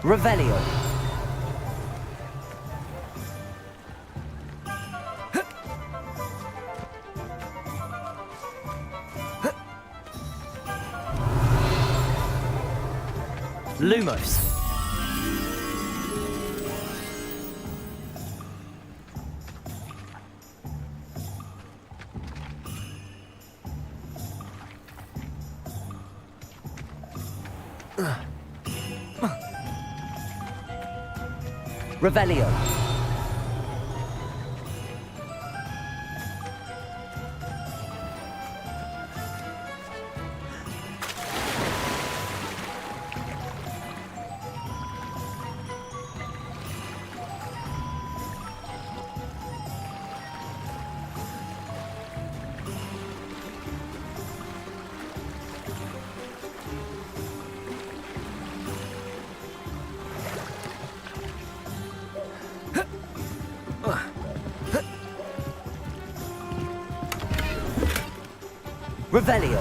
Revelio. Lumos. Revelio. Revelio.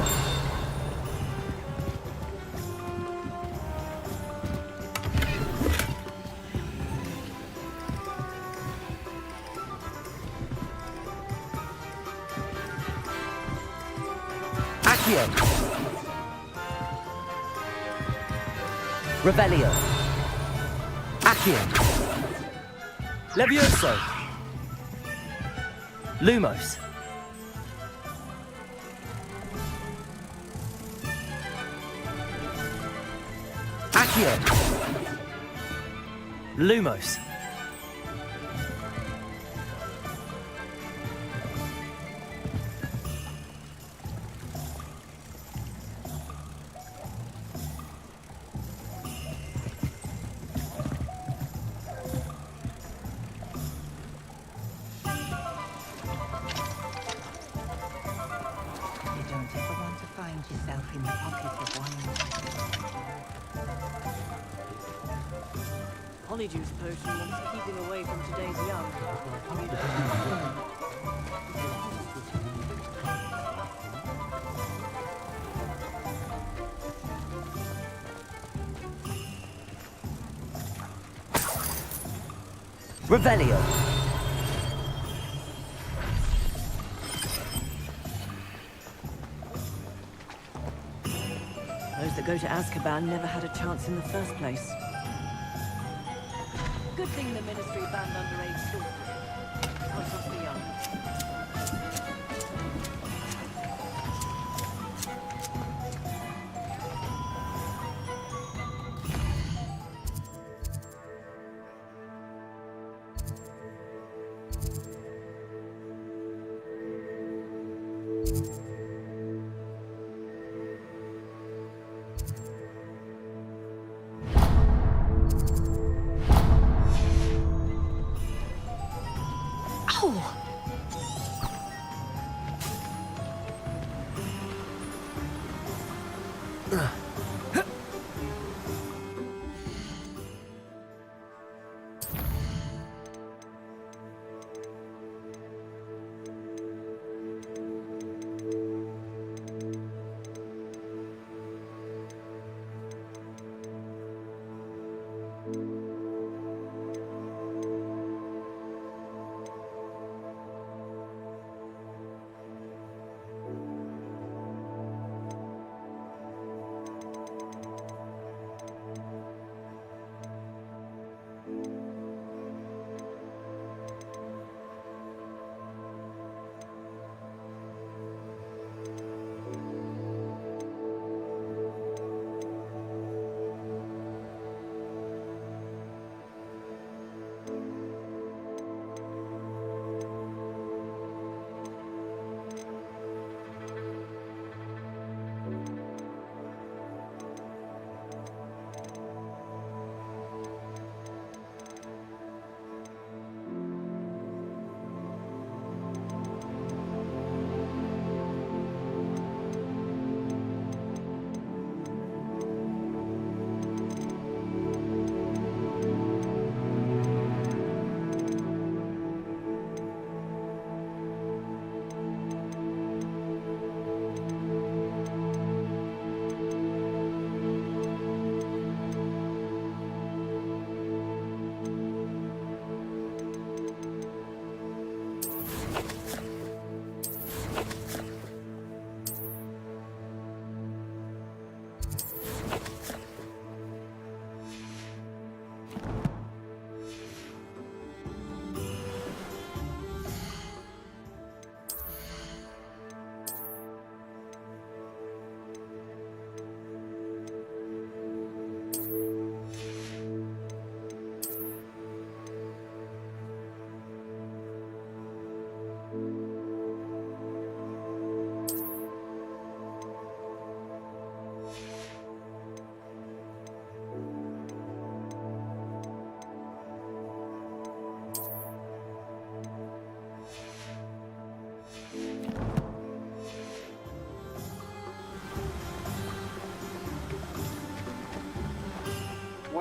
Accio. Revelio. Accio. Levioso. Lumos. Accio. Lumos. You don't ever want to find yourself in the pocket of one. Polyjuice potion wants keeping away from today's young. Revelio. Those that go to Azkaban never had a chance in the first place. Good thing the Ministry banned underage sorcery. Can't trust the young.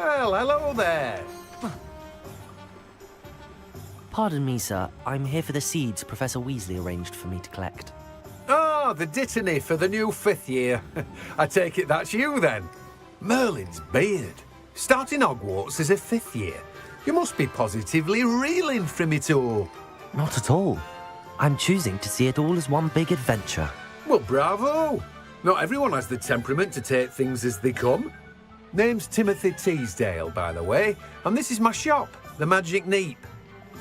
Well, hello there. Pardon me, sir. I'm here for the seeds Professor Weasley arranged for me to collect. Oh, the dittany for the new 5th year. I take it that's you then. Merlin's beard. Starting Hogwarts as a 5th year. You must be positively reeling from it all. Not at all. I'm choosing to see it all as one big adventure. Well, bravo. Not everyone has the temperament to take things as they come. Name's Timothy Teasdale, by the way, and this is my shop, the Magic Neep.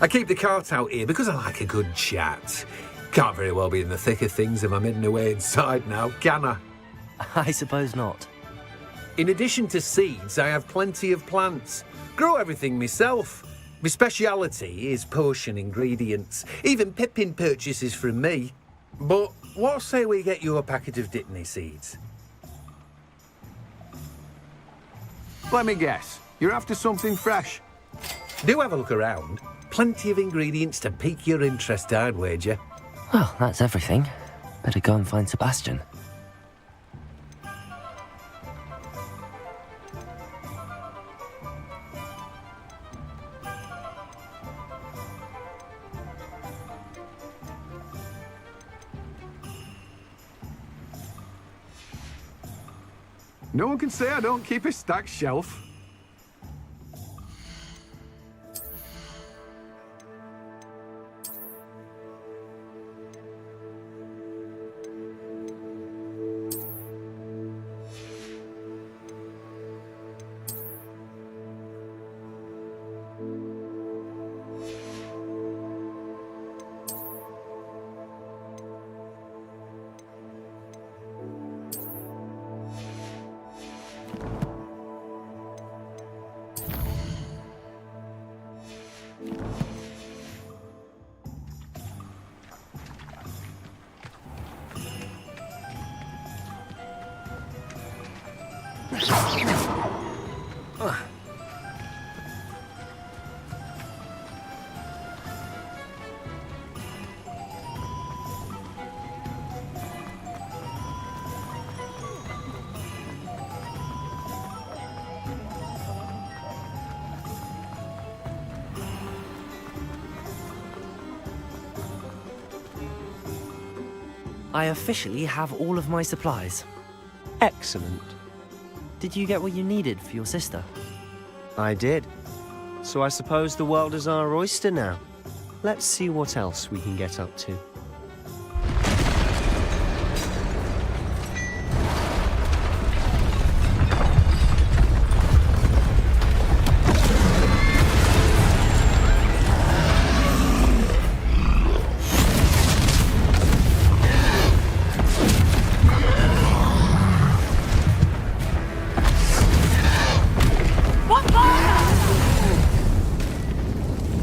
I keep the cart out here because I like a good chat. Can't very well be in the thick of things if I'm hidden away inside now, can I? I suppose not. In addition to seeds, I have plenty of plants. Grow everything myself. My speciality is potion ingredients. Even Pippin purchases from me. But what say we get you a packet of Dittany seeds? Let me guess. You're after something fresh. Do have a look around. Plenty of ingredients to pique your interest, I'd wager. Well, that's everything. Better go and find Sebastian. No one can say I don't keep a stacked shelf. I officially have all of my supplies. Excellent. Did you get what you needed for your sister? I did. So I suppose the world is our oyster now. Let's see what else we can get up to.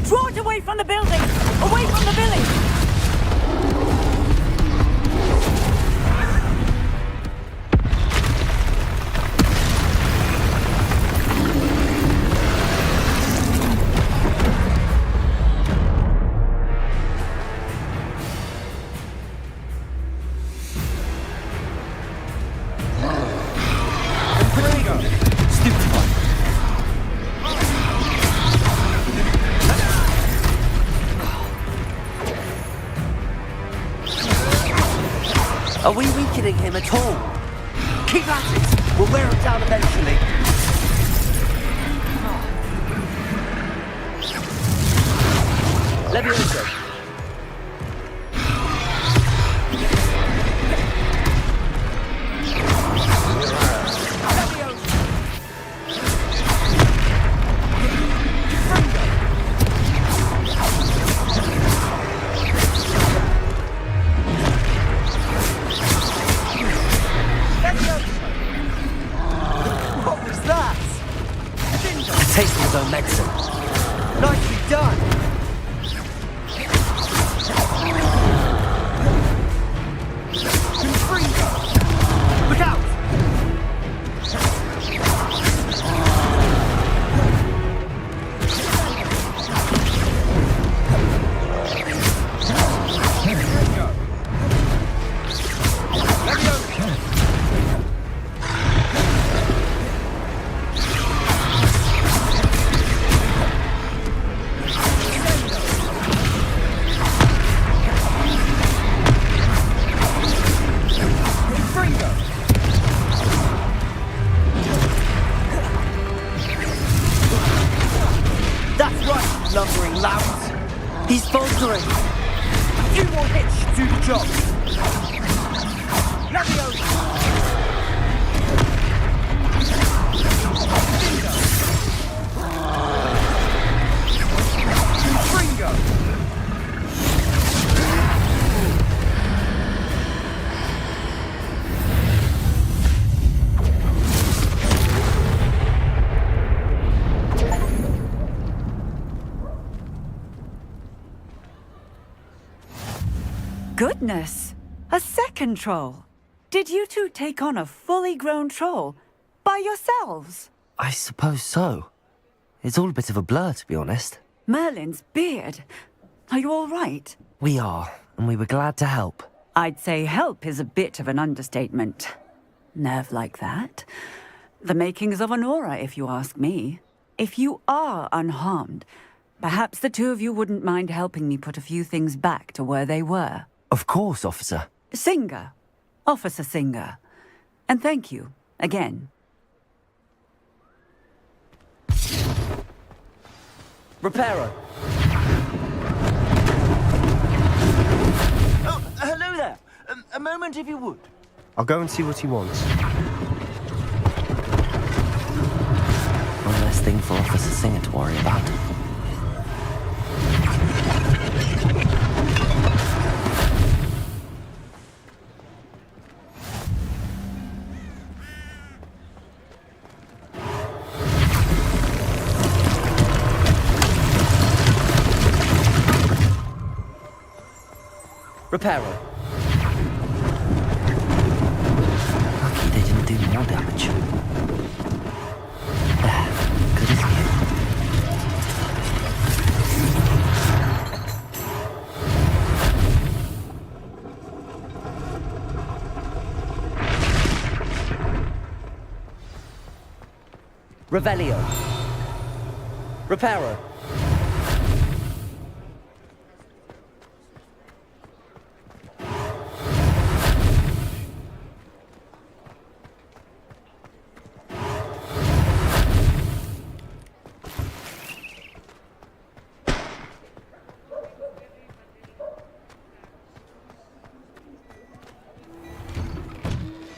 Draw it away from the building! Away from the village! Are we weakening him at all? Keep at it! We'll wear him down eventually. Leviosa! What was that? Tasting his own medicine. Nicely done! Look out! goodness! A second troll! Did you two take on a fully grown troll by yourselves? I suppose so. It's all a bit of a blur, to be honest. Merlin's beard. Are you all right? We are, and we were glad to help. I'd say help is a bit of an understatement. Nerve like that. The makings of an aura, if you ask me. If you are unharmed, perhaps the two of you wouldn't mind helping me put a few things back to where they were. Of course, officer. Singer. Officer Singer. And thank you, again. Reparo. Oh, hello there. A moment if you would. I'll go and see what he wants. One less thing for Officer Singer to worry about. Reparo. Lucky they didn't do more damage. There. Good as new. Revelio. Reparo.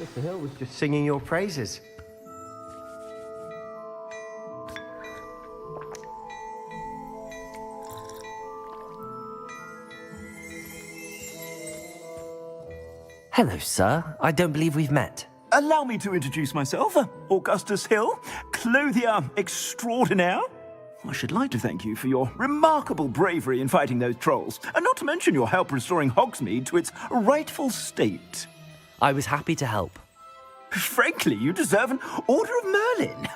Mr. Hill was just singing your praises. Hello, sir. I don't believe we've met. Allow me to introduce myself, Augustus Hill, clothier extraordinaire. I should like to thank you for your remarkable bravery in fighting those trolls, and not to mention your help restoring Hogsmeade to its rightful state. I was happy to help. Frankly, you deserve an Order of Merlin.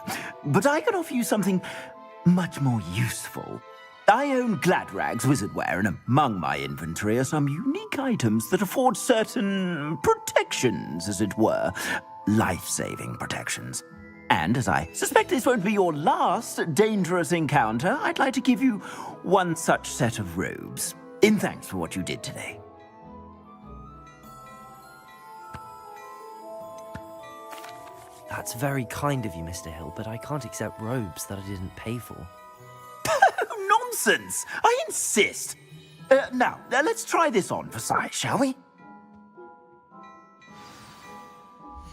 But I can offer you something much more useful. I own Gladrag's wizardware, and among my inventory are some unique items that afford certain protections, as it were. Life-saving protections. And as I suspect this won't be your last dangerous encounter, I'd like to give you one such set of robes, in thanks for what you did today. That's very kind of you, Mr. Hill, but I can't accept robes that I didn't pay for. Nonsense! I insist! Now, let's try this on for size, shall we?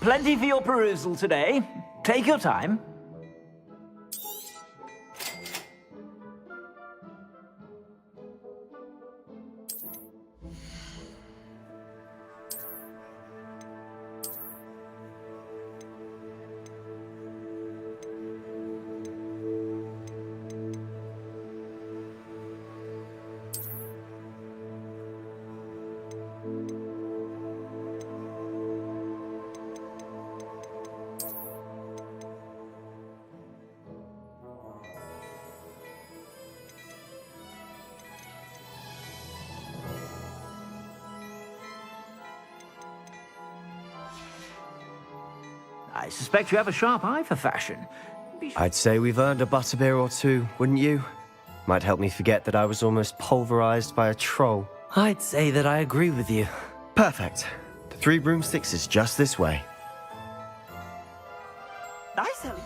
Plenty for your perusal today. Take your time. I suspect you have a sharp eye for fashion. I'd say we've earned a butterbeer or two, wouldn't you? Might help me forget that I was almost pulverized by a troll. I'd say that I agree with you. Perfect. The 3 broomsticks is just this way. Nice, Ellie.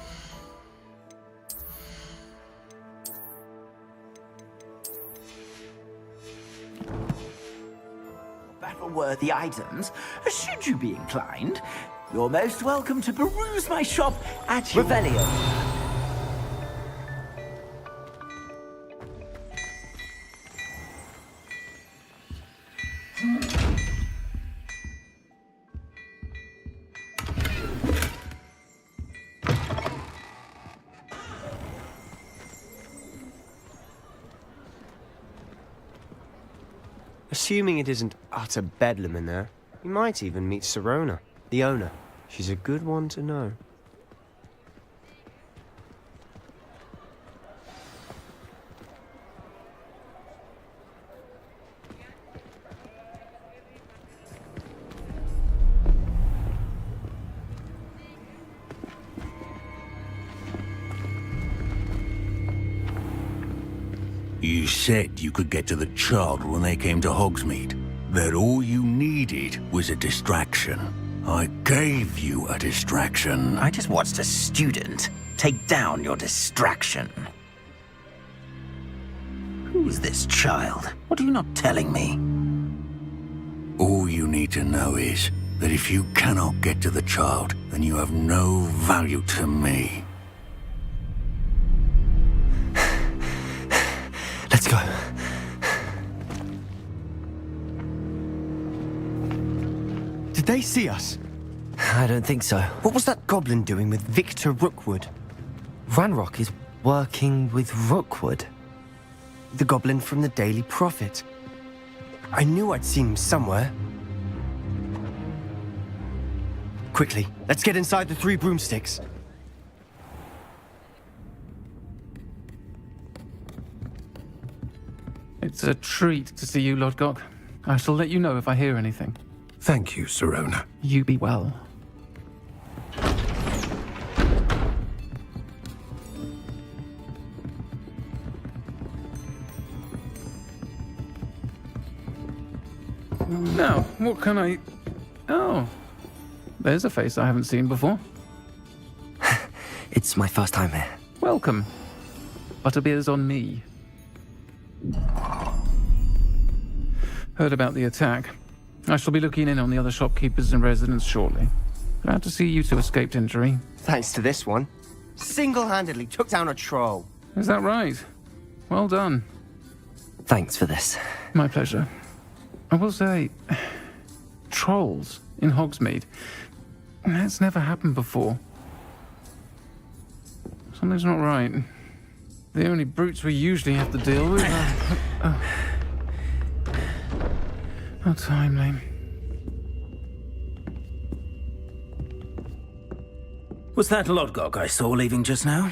Battle-worthy items, should you be inclined. You're most welcome to peruse my shop at your... Revelio. Assuming it isn't utter bedlam in there, you might even meet Sirona, the owner. She's a good one to know. You said you could get to the child when they came to Hogsmeade. That all you needed was a distraction. I gave you a distraction. I just watched a student take down your distraction. Who is this child? What are you not telling me? All you need to know is that if you cannot get to the child, then you have no value to me. Let's go. Did they see us? I don't think so. What was that goblin doing with Victor Rookwood? Ranrock is working with Rookwood. The goblin from the Daily Prophet. I knew I'd seen him somewhere. Quickly, let's get inside the Three Broomsticks. It's a treat to see you, Lodgok. I shall let you know if I hear anything. Thank you, Sirona. You be well. Now, what can I... Oh, there's a face I haven't seen before. It's my first time here. Welcome. Butterbeer's on me. Heard about the attack. I shall be looking in on the other shopkeepers and residents shortly. Glad to see you two escaped injury. Thanks to this one. Single-handedly took down a troll. Is that right? Well done. Thanks for this. My pleasure. I will say, trolls in Hogsmeade. That's never happened before. Something's not right. The only brutes we usually have to deal with are... How timely. Was that Lodgok I saw leaving just now?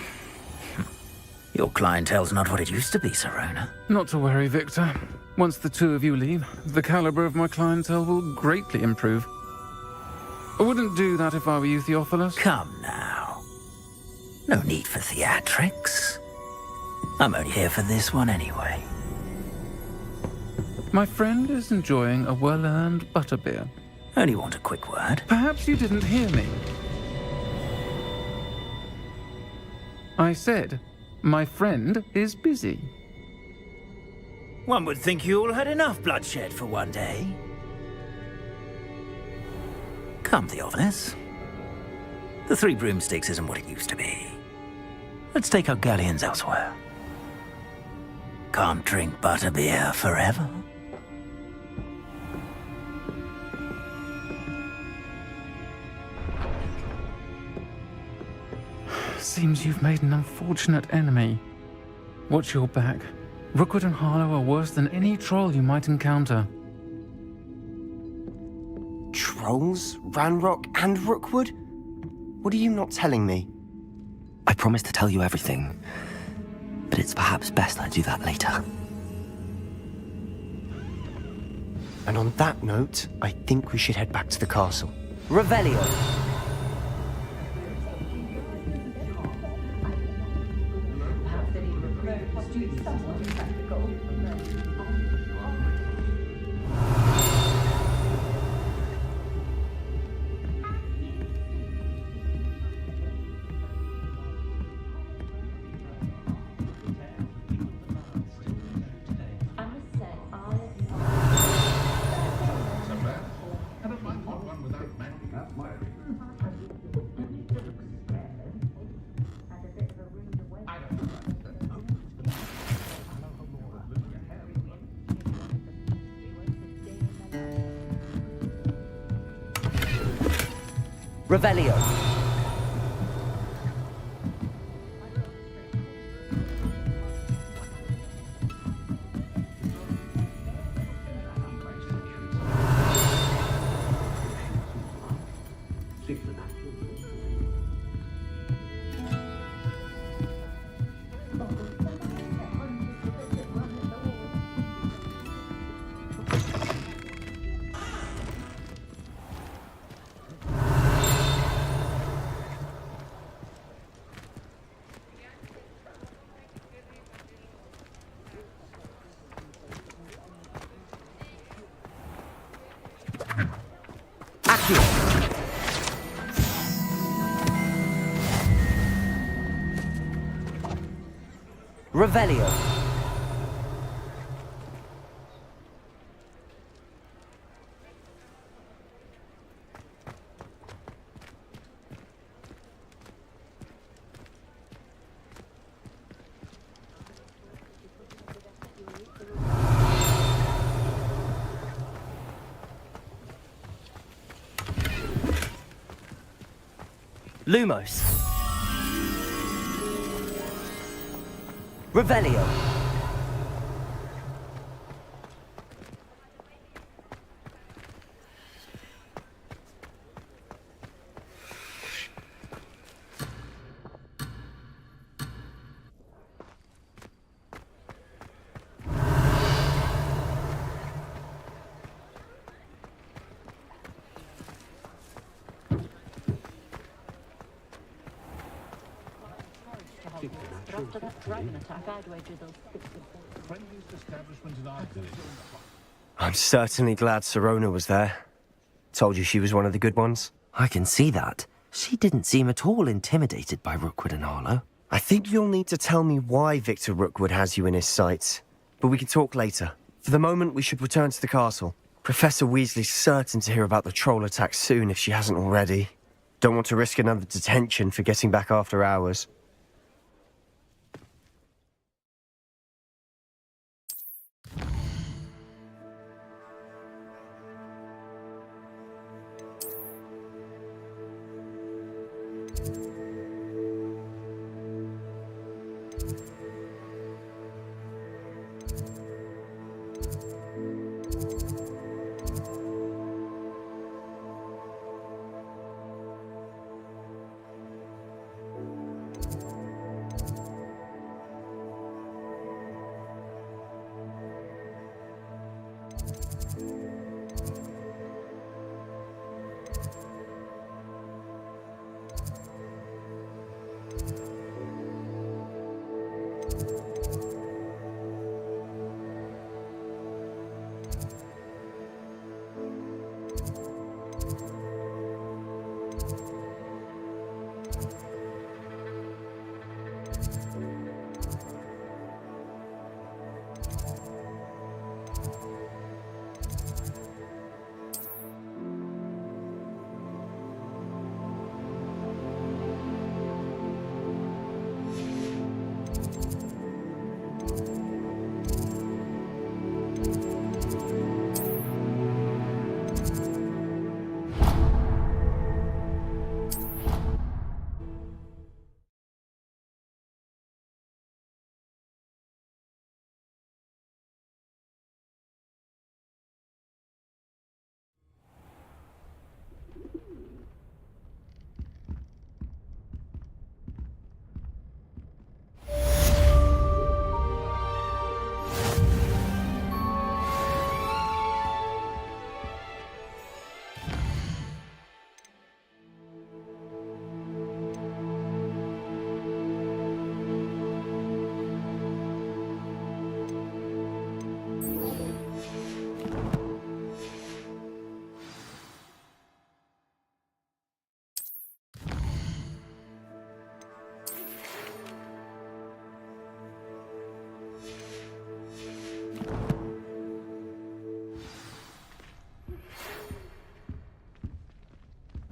Your clientele's not what it used to be, Sirona. Not to worry, Victor. Once the two of you leave, the caliber of my clientele will greatly improve. I wouldn't do that if I were you, Theophilus. Come now. No need for theatrics. I'm only here for this one anyway. My friend is enjoying a well-earned butterbeer. Only want a quick word. Perhaps you didn't hear me. I said, my friend is busy. One would think you all had enough bloodshed for one day. Come, Theophilus. The Three Broomsticks isn't what it used to be. Let's take our galleons elsewhere. Can't drink butterbeer forever. Seems you've made an unfortunate enemy. Watch your back. Rookwood and Harlow are worse than any troll you might encounter. Trolls? Ranrock and Rookwood? What are you not telling me? I promise to tell you everything, but it's perhaps best I do that later. And on that note, I think we should head back to the castle. Revelio. Revelio. Revelio. Lumos. Revelio. After that dragon attack, I'd wager those I'm certainly glad Sirona was there. Told you she was one of the good ones. I can see that. She didn't seem at all intimidated by Rookwood and Harlow. I think you'll need to tell me why Victor Rookwood has you in his sights. But we can talk later. For the moment, we should return to the castle. Professor Weasley's certain to hear about the troll attack soon if she hasn't already. Don't want to risk another detention for getting back after hours.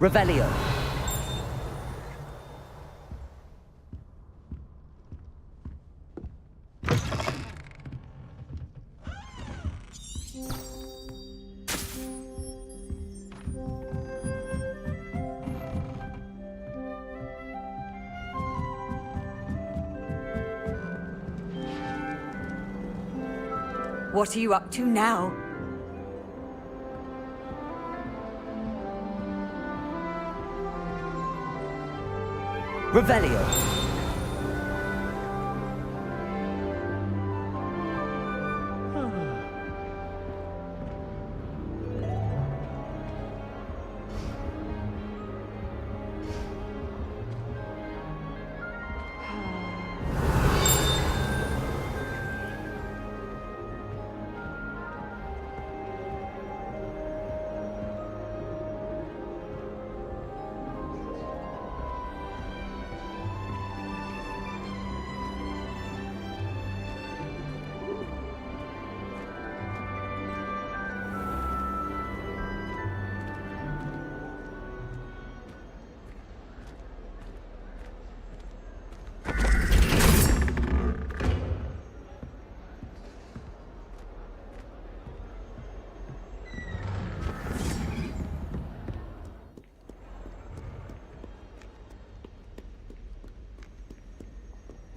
Revelio. What are you up to now? Revelio.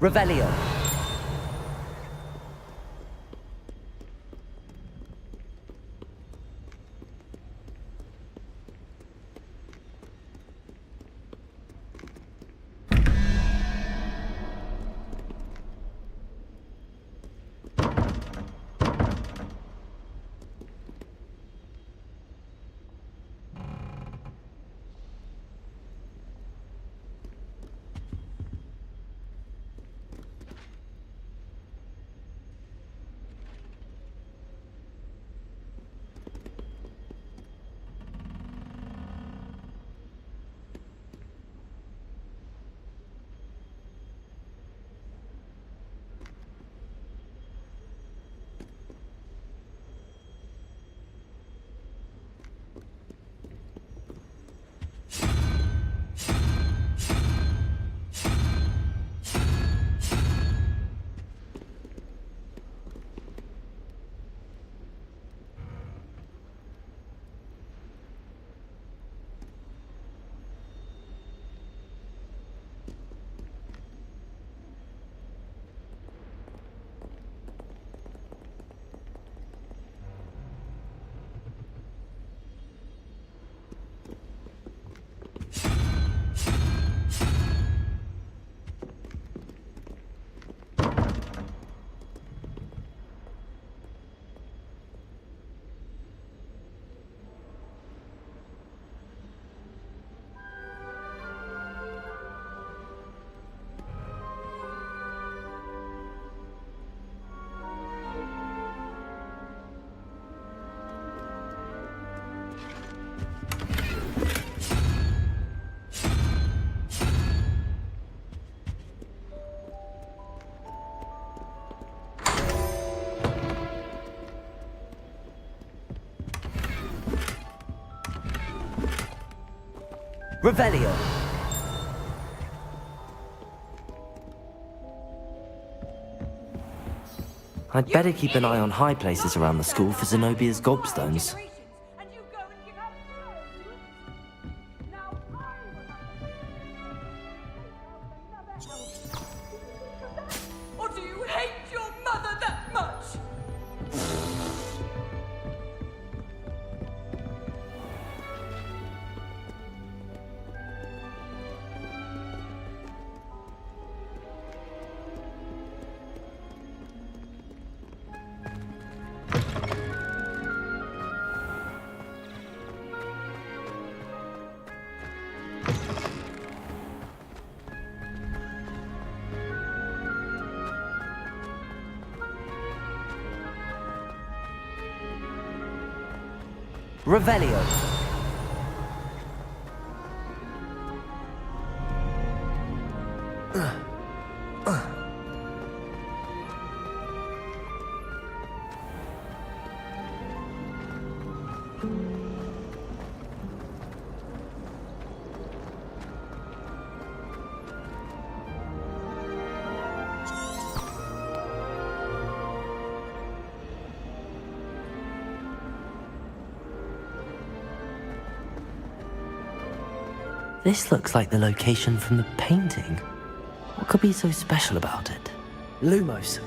Revelio. Revelio. I'd better keep an eye on high places around the school for Zenobia's gobstones. And you go and give up now or do you hate your mother that much? Revelio. This looks like the location from the painting. What could be so special about it? Lumos.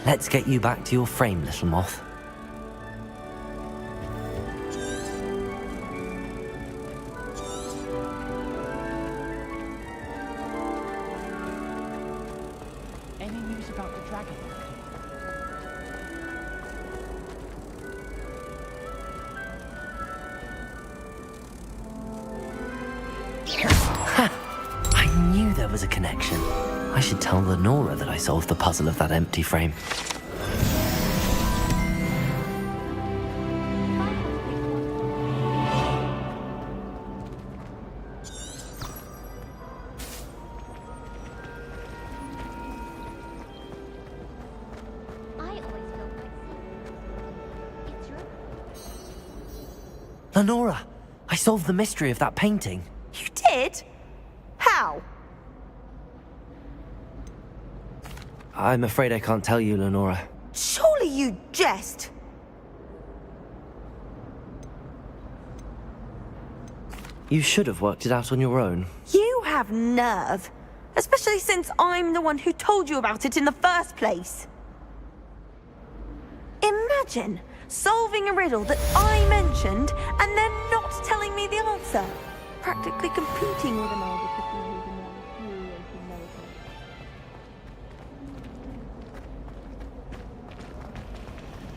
Let's get you back to your frame, little moth. dragon. I knew there was a connection. I should tell Lenora that I solved the puzzle of that empty frame. Lenora, I solved the mystery of that painting. You did? How? I'm afraid I can't tell you, Lenora. Surely you jest. You should have worked it out on your own. You have nerve. Especially since I'm the one who told you about it in the first place. Imagine solving a riddle that I mentioned and then not telling me the answer. Practically competing with an older person who's a more infuriating narrator.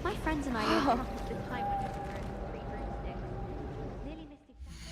My friends and I used to have this time when we were in 3 broomsticks. Nearly missed exams.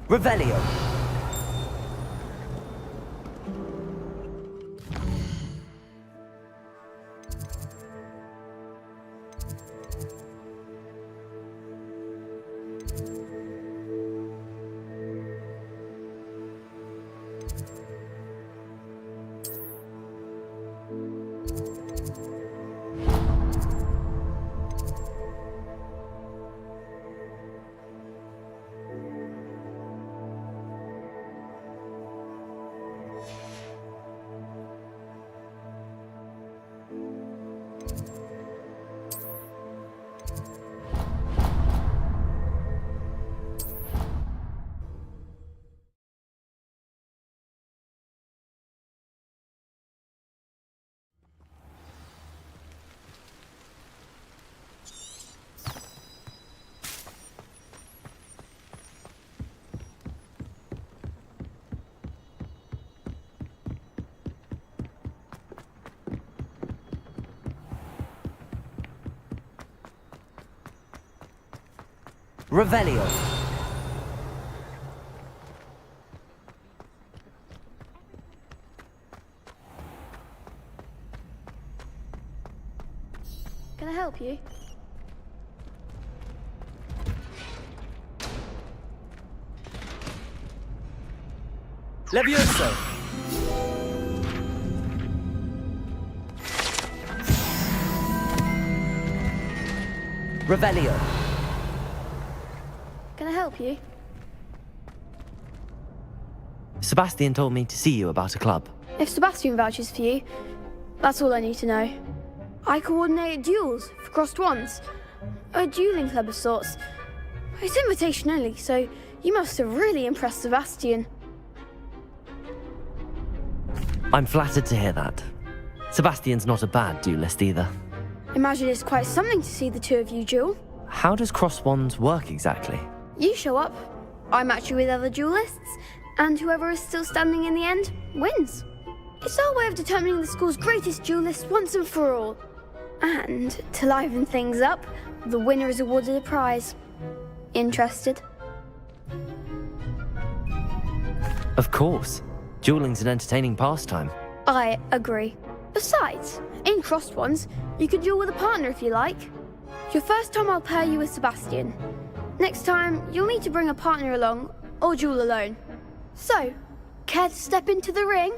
Revelio. Revelio. Can I help you? Levioso. Revelio. Can I help you? Sebastian told me to see you about a club. If Sebastian vouches for you, that's all I need to know. I coordinate duels for crossed wands. A dueling club of sorts. It's invitation only, so you must have really impressed Sebastian. I'm flattered to hear that. Sebastian's not a bad duelist either. Imagine it's quite something to see the two of you duel. How does cross wands work exactly? You show up, I match you with other duelists, and whoever is still standing in the end wins. It's our way of determining the school's greatest duelist once and for all. And to liven things up, the winner is awarded a prize. Interested? Of course. Dueling's an entertaining pastime. I agree. Besides, in crossed ones, you can duel with a partner if you like. Your first time I'll pair you with Sebastian. Next time, you'll need to bring a partner along, or duel alone. So, care to step into the ring?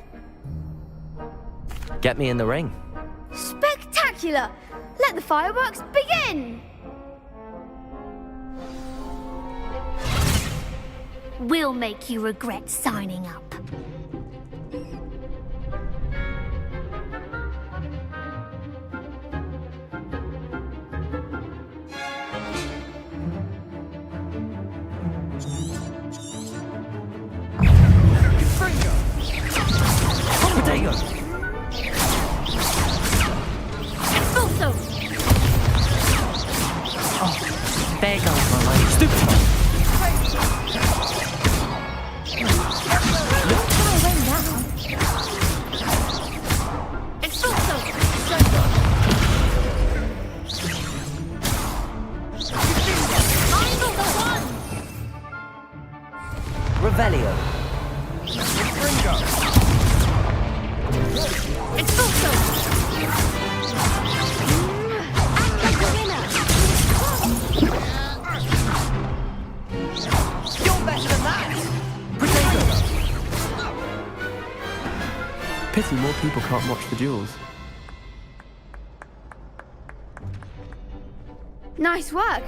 Get me in the ring. Spectacular! Let the fireworks begin! We'll make you regret signing up. Potato! Expulso! Oh, there goes my life. Stupid! Revelio. Expulso! You're better than that! Potato! Pity more people can't watch the duels. Nice work.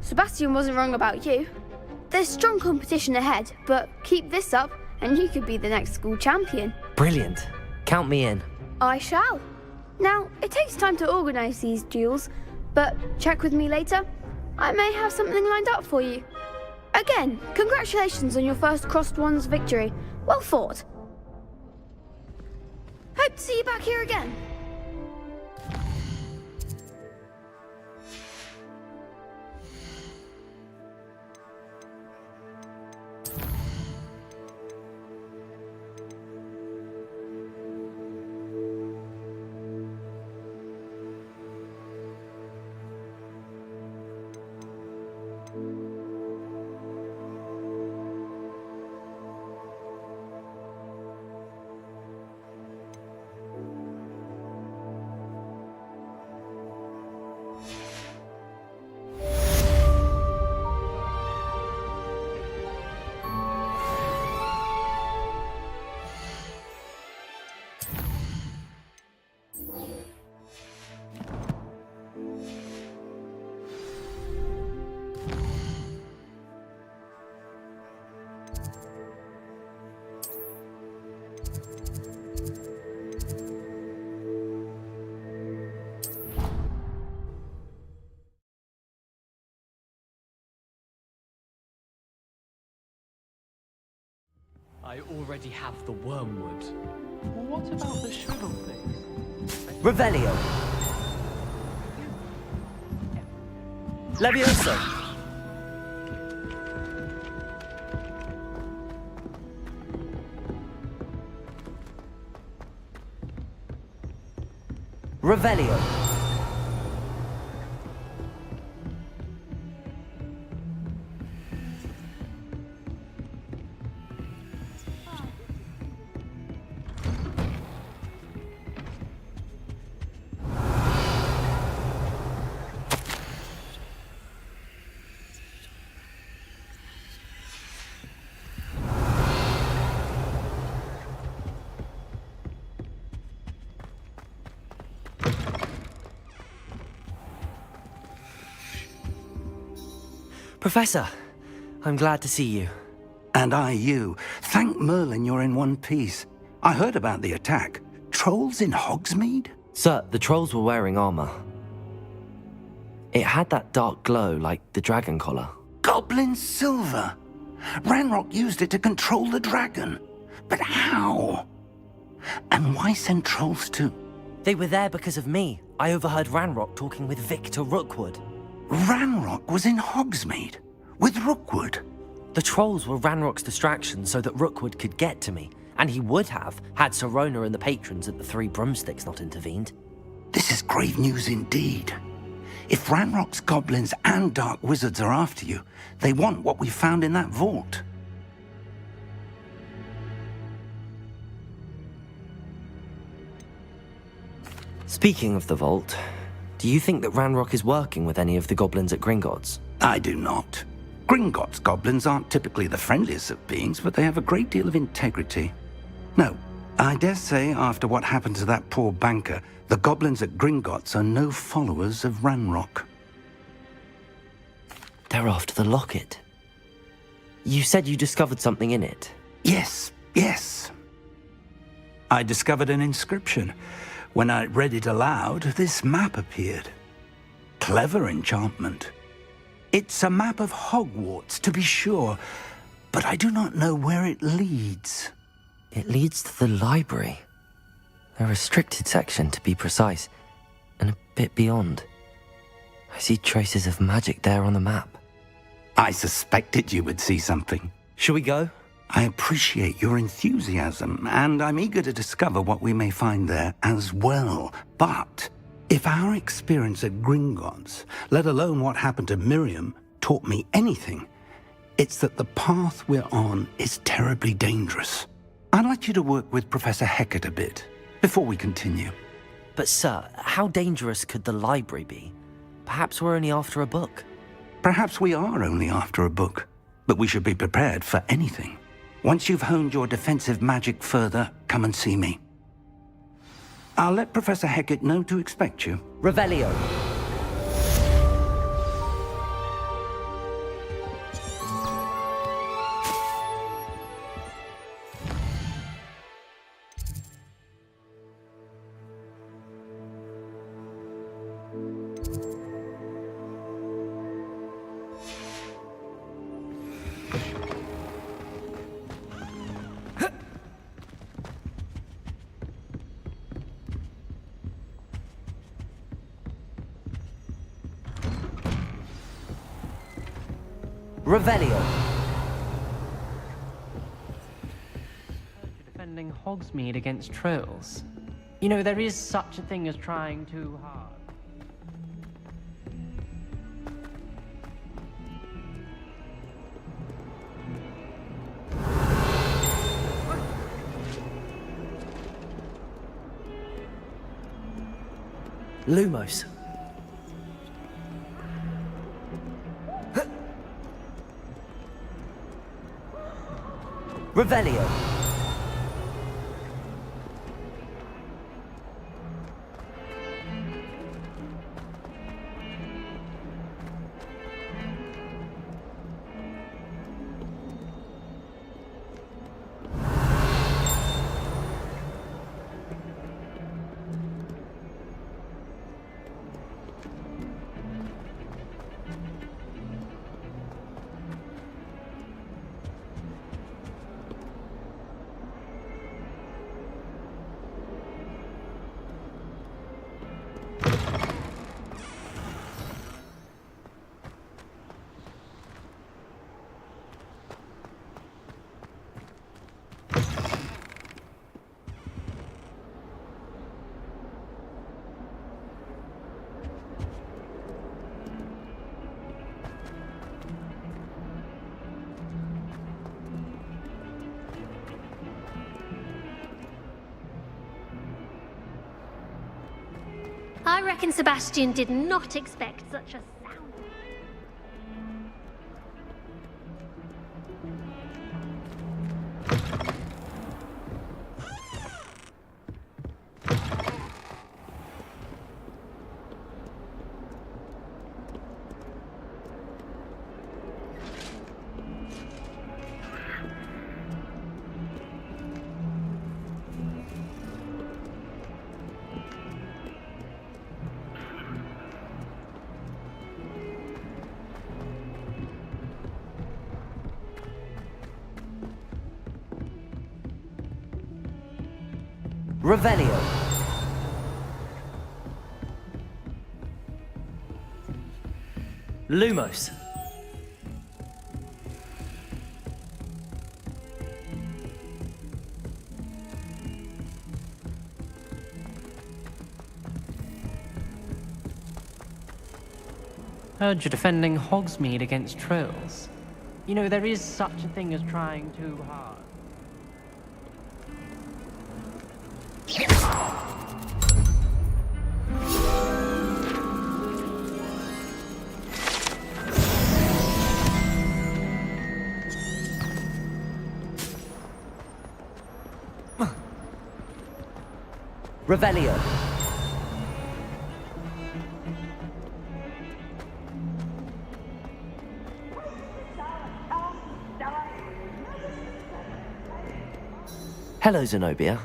Sebastian wasn't wrong about you. There's strong competition ahead, but keep this up and you could be the next school champion. Brilliant. Count me in. I shall. Now, it takes time to organise these duels, but check with me later. I may have something lined up for you. Again, congratulations on your first Crossed Wands victory. Well fought. Hope to see you back here again. I already have the wormwood. What about the shrivel things? Revelio. Levioso! Revelio. Professor, I'm glad to see you. And I you. Thank Merlin you're in one piece. I heard about the attack. Trolls in Hogsmeade? Sir, the trolls were wearing armor. It had that dark glow like the dragon collar. Goblin silver. Ranrock used it to control the dragon. But how? And why send trolls to... They were there because of me. I overheard Ranrock talking with Victor Rookwood. Ranrock was in Hogsmeade? With Rookwood? The trolls were Ranrock's distraction so that Rookwood could get to me. And he would have, had Sirona and the patrons at the Three Broomsticks not intervened. This is grave news indeed. If Ranrock's goblins and dark wizards are after you, they want what we found in that vault. Speaking of the vault, do you think that Ranrock is working with any of the goblins at Gringotts? I do not. Gringotts goblins aren't typically the friendliest of beings, but they have a great deal of integrity. No, I dare say after what happened to that poor banker, the goblins at Gringotts are no followers of Ranrock. They're after the locket. You said you discovered something in it. Yes. I discovered an inscription. When I read it aloud, this map appeared. Clever enchantment. It's a map of Hogwarts, to be sure, but I do not know where it leads. It leads to the library. A restricted section, to be precise, and a bit beyond. I see traces of magic there on the map. I suspected you would see something. Shall we go? I appreciate your enthusiasm, and I'm eager to discover what we may find there as well. But if our experience at Gringotts, let alone what happened to Miriam, taught me anything, it's that the path we're on is terribly dangerous. I'd like you to work with Professor Hecat a bit before we continue. But sir, how dangerous could the library be? Perhaps we're only after a book. Perhaps we are only after a book, but we should be prepared for anything. Once you've honed your defensive magic further, come and see me. I'll let Professor Hecat know to expect you. Revelio. Revelio. Defending Hogsmeade against trolls. You know, there is such a thing as trying too hard. Lumos. Revelio. I reckon Sebastian did not expect such a sound. Revelio. Lumos. Heard you're defending Hogsmeade against trolls. You know, there is such a thing as trying too hard. Revelio. Hello, Zenobia.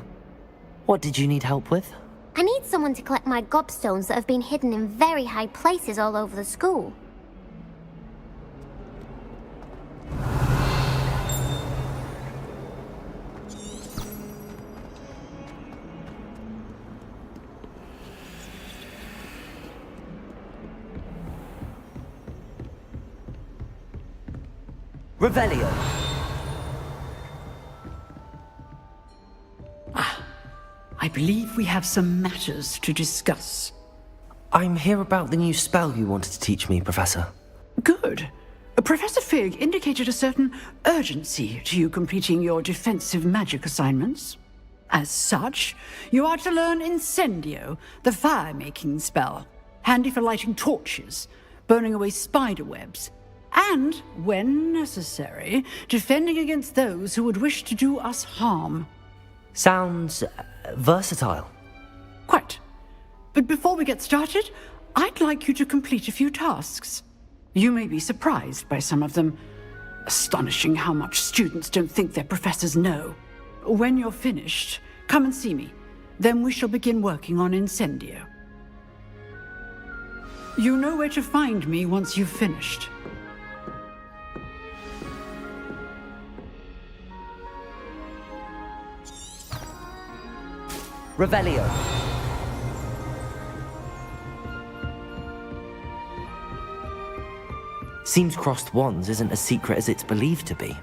What did you need help with? I need someone to collect my gobstones that have been hidden in very high places all over the school. Revelio. I believe we have some matters to discuss. I'm here about the new spell you wanted to teach me, Professor. Good. Professor Fig indicated a certain urgency to you completing your defensive magic assignments. As such, you are to learn Incendio, the fire-making spell, handy for lighting torches, burning away spider webs, and, when necessary, defending against those who would wish to do us harm. Sounds versatile. Quite. But before we get started, I'd like you to complete a few tasks. You may be surprised by some of them. Astonishing how much students don't think their professors know. When you're finished, come and see me. Then we shall begin working on Incendio. You know where to find me once you've finished. Revelio. Seems crossed wands isn't as secret as it's believed to be.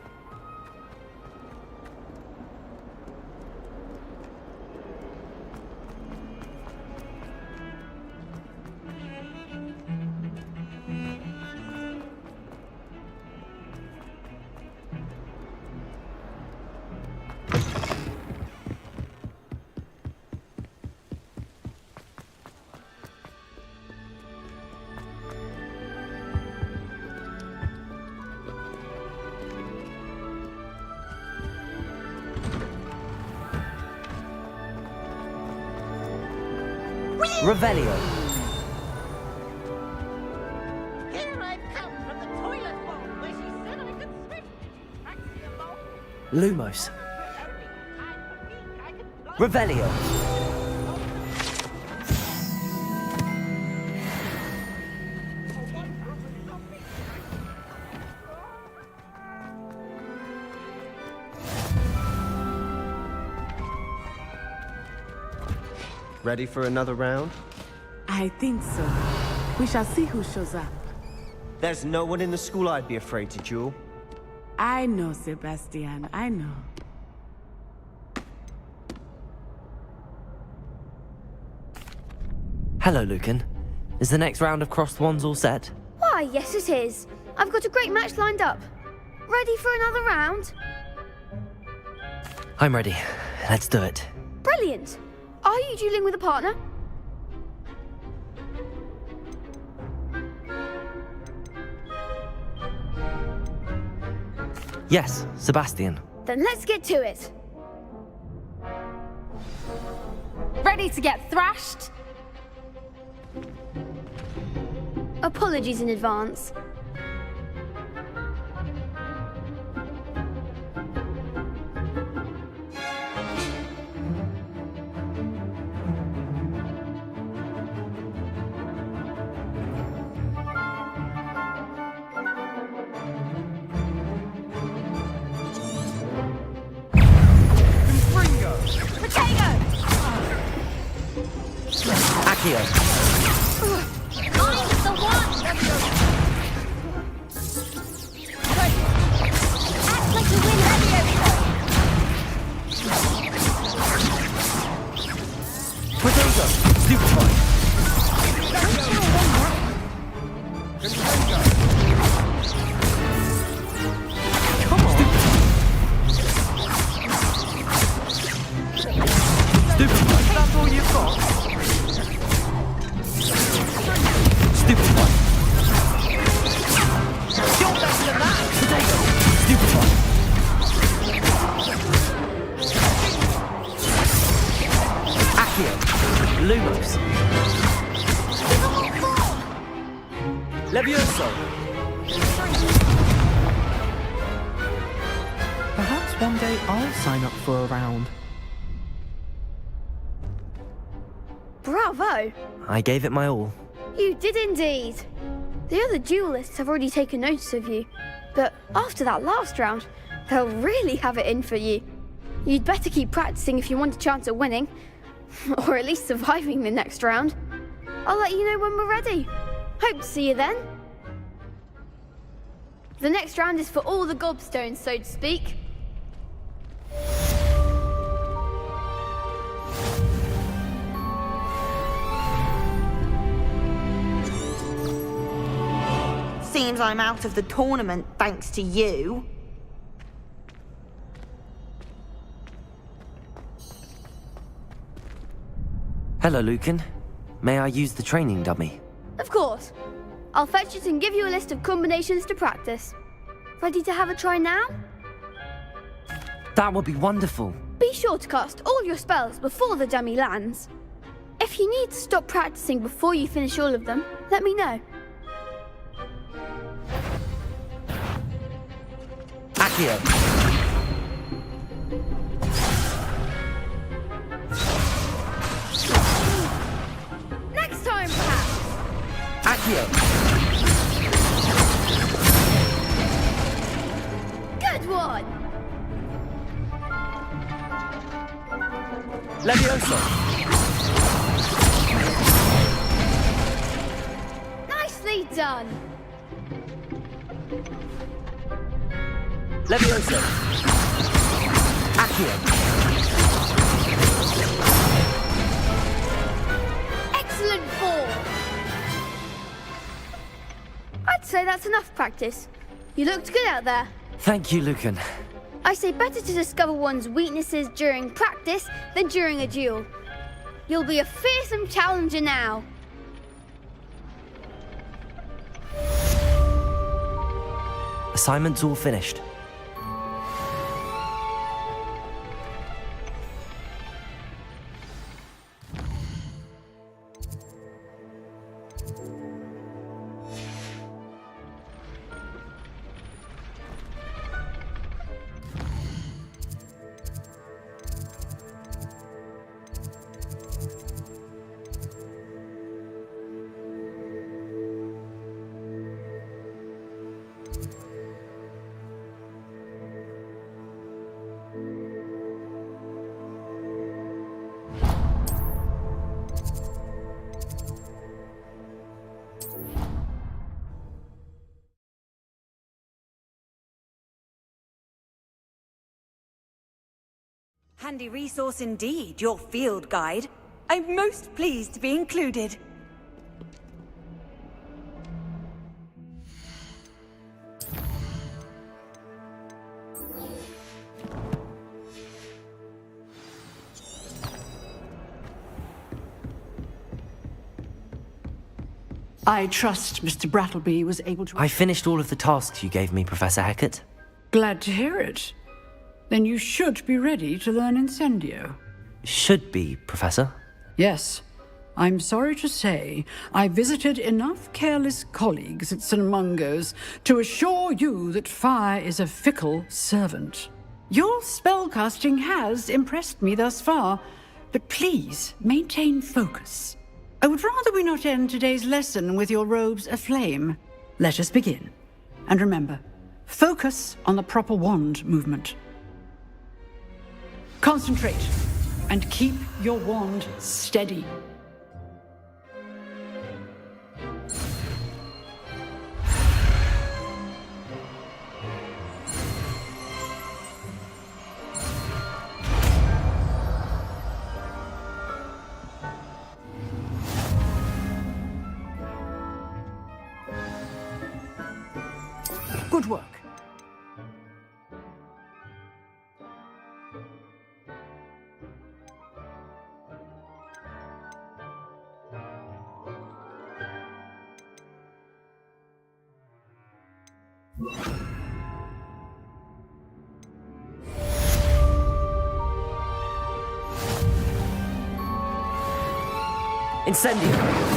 Revelio. Here I've come from the toilet bowl where she said I could swim. Fancy a bowl? Lumos. Revelio. Ready for another round? I think so. We shall see who shows up. There's no one in the school I'd be afraid to duel. I know, Sebastian. I know. Hello, Lucan. Is the next round of crossed wands all set? Why, yes it is. I've got a great match lined up. Ready for another round? I'm ready. Let's do it. Brilliant. Are you dueling with a partner? Yes, Sebastian. Then let's get to it. Ready to get thrashed? Apologies in advance. Accio. Mine is the one! Act like you win Protego. Stupefy. Come on. Stupefy. That's all you've got. Stupefy. You're better than that. Potato. Stupefy. Accio. Lumos. Levioso. Perhaps one day I'll sign up for a round. Bravo! I gave it my all. You did indeed. The other duelists have already taken notice of you, but after that last round, they'll really have it in for you. You'd better keep practicing if you want a chance at winning, or at least surviving the next round. I'll let you know when we're ready. Hope to see you then. The next round is for all the gobstones, so to speak. Seems I'm out of the tournament thanks to you. Hello, Lucan. May I use the training dummy? Of course. I'll fetch it and give you a list of combinations to practice. Ready to have a try now? That would be wonderful. Be sure to cast all your spells before the dummy lands. If you need to stop practicing before you finish all of them, let me know. Accio. Next time, perhaps. Accio. Good one. Levioso. Nicely done. Levioso. Accio. Excellent form. I'd say that's enough practice. You looked good out there. Thank you, Lucan. I say better to discover one's weaknesses during practice than during a duel. You'll be a fearsome challenger now. Assignment's all finished. Handy resource indeed, your field guide. I'm most pleased to be included. I trust Mr. Brattleby was able to... I finished all of the tasks you gave me, Professor Hecat. Glad to hear it. Then you should be ready to learn Incendio. Should be, Professor. Yes. I'm sorry to say, I visited enough careless colleagues at St. Mungo's to assure you that fire is a fickle servant. Your spellcasting has impressed me thus far, but please maintain focus. I would rather we not end today's lesson with your robes aflame. Let us begin. And remember, focus on the proper wand movement. Concentrate, and keep your wand steady. Good work. Incendio!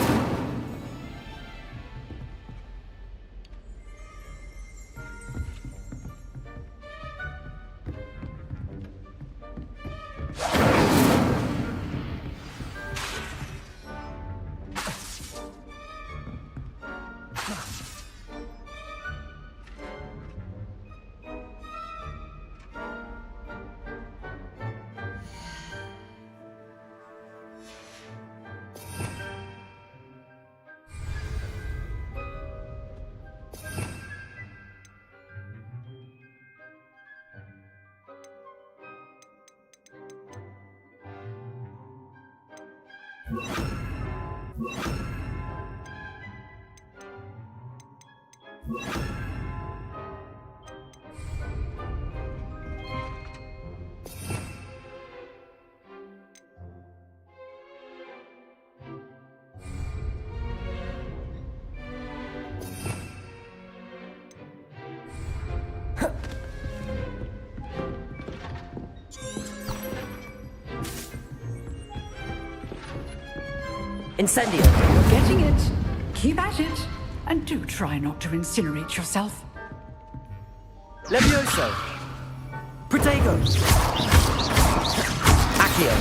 Incendio! You're getting it. Keep at it. And do try not to incinerate yourself. Levioso! Protego! Accio!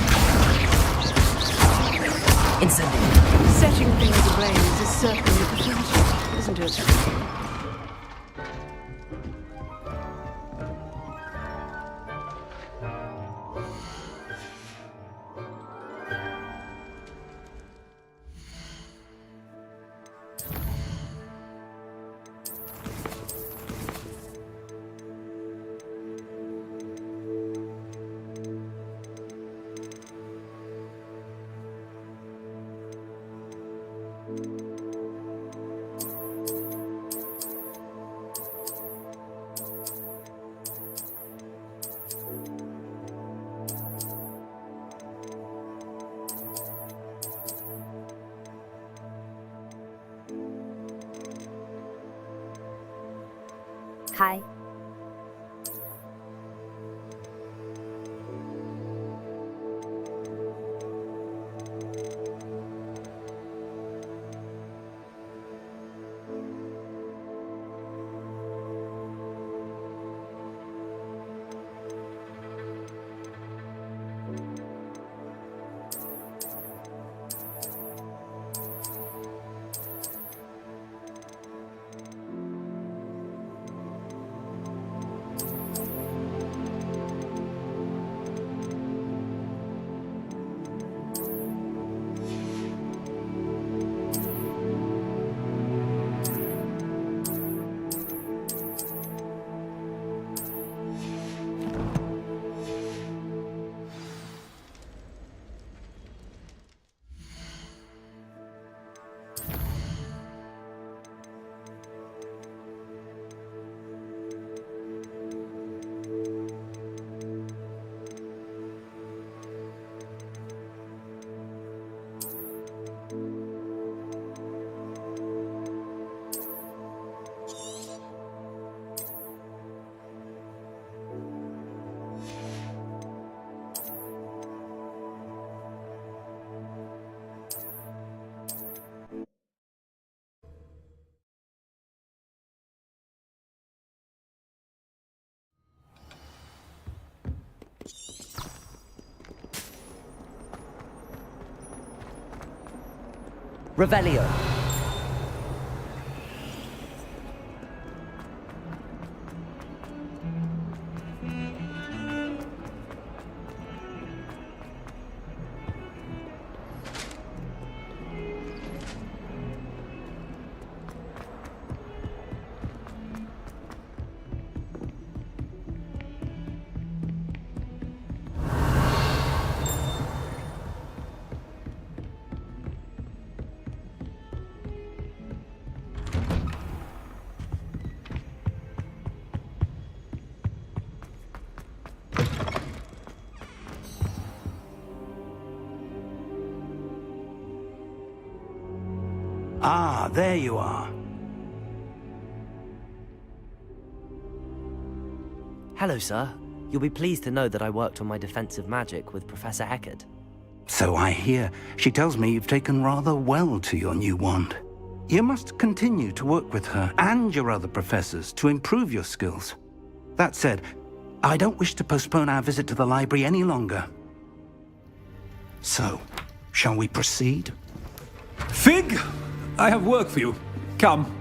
Incendio! Setting things ablaze is certainly pathetic, isn't it? Kai. Revelio. Ah, there you are. Hello, sir. You'll be pleased to know that I worked on my defensive magic with Professor Eckert. So I hear. She tells me you've taken rather well to your new wand. You must continue to work with her and your other professors to improve your skills. That said, I don't wish to postpone our visit to the library any longer. So, shall we proceed? Fig! I have work for you. Come.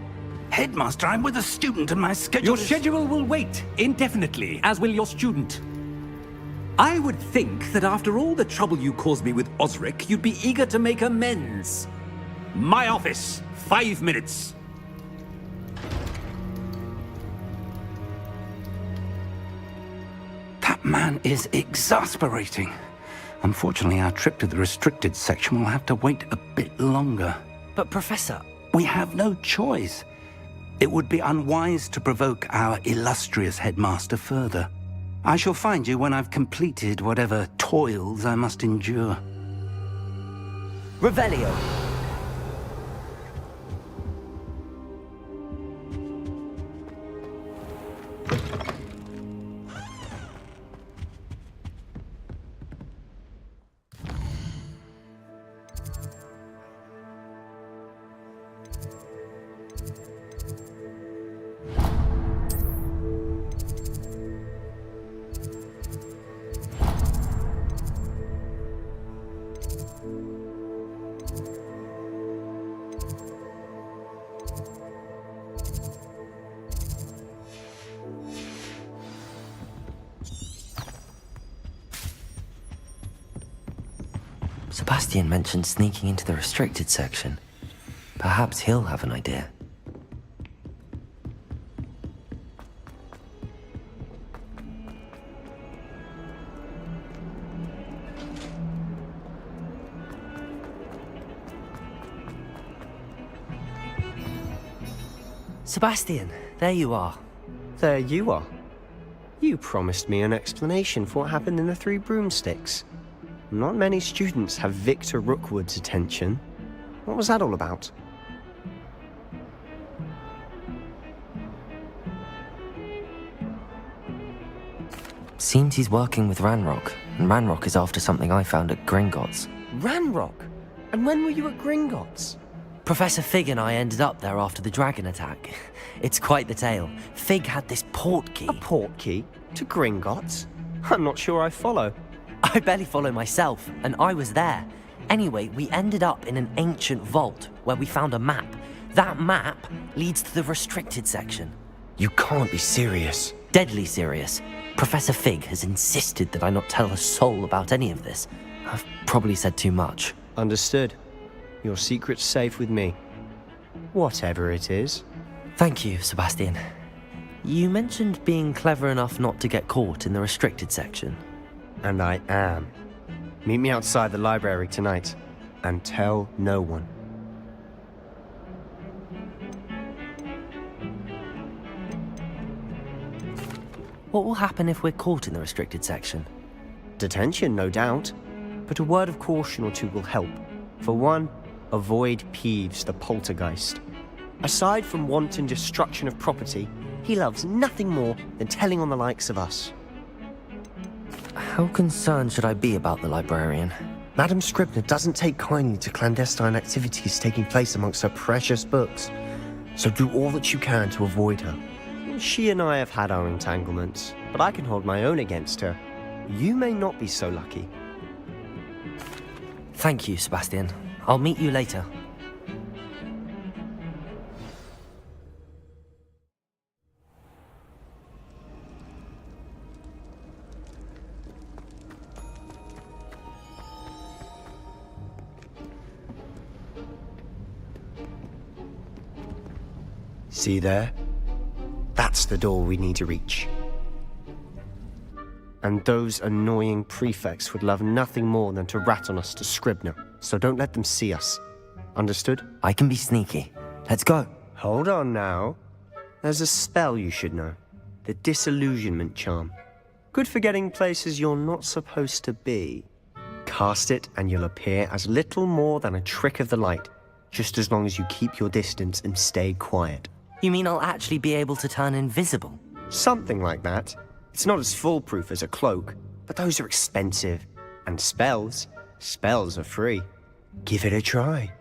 Headmaster, I'm with a student and my schedule Your schedule will wait indefinitely, as will your student. I would think that after all the trouble you caused me with Osric, you'd be eager to make amends. My office, 5 minutes. That man is exasperating. Unfortunately, our trip to the restricted section will have to wait a bit longer. But Professor... We have no choice. It would be unwise to provoke our illustrious headmaster further. I shall find you when I've completed whatever toils I must endure. Revelio. Sebastian mentioned sneaking into the restricted section. Perhaps he'll have an idea. Sebastian, there you are. There you are. You promised me an explanation for what happened in the Three Broomsticks. Not many students have Victor Rookwood's attention. What was that all about? Seems he's working with Ranrock, and Ranrock is after something I found at Gringotts. Ranrock? And when were you at Gringotts? Professor Fig and I ended up there after the dragon attack. It's quite the tale. Fig had this port key. A port key? To Gringotts? I'm not sure I follow. I barely follow myself, and I was there. Anyway, we ended up in an ancient vault where we found a map. That map leads to the restricted section. You can't be serious. Deadly serious. Professor Fig has insisted that I not tell a soul about any of this. I've probably said too much. Understood. Your secret's safe with me. Whatever it is. Thank you, Sebastian. You mentioned being clever enough not to get caught in the restricted section. And I am. Meet me outside the library tonight, and tell no one. What will happen if we're caught in the restricted section? Detention, no doubt. But a word of caution or two will help. For one, avoid Peeves the poltergeist. Aside from wanton destruction of property, he loves nothing more than telling on the likes of us. How concerned should I be about the librarian? Madam Scribner doesn't take kindly to clandestine activities taking place amongst her precious books, so do all that you can to avoid her. She and I have had our entanglements, but I can hold my own against her. You may not be so lucky. Thank you, Sebastian. I'll meet you later. See there? That's the door we need to reach. And those annoying prefects would love nothing more than to rat on us to Scribner, so don't let them see us. Understood? I can be sneaky. Let's go. Hold on now. There's a spell you should know. The Disillusionment Charm. Good for getting places you're not supposed to be. Cast it and you'll appear as little more than a trick of the light, just as long as you keep your distance and stay quiet. You mean I'll actually be able to turn invisible? Something like that. It's not as foolproof as a cloak, but those are expensive. And spells, Spells are free. Give it a try.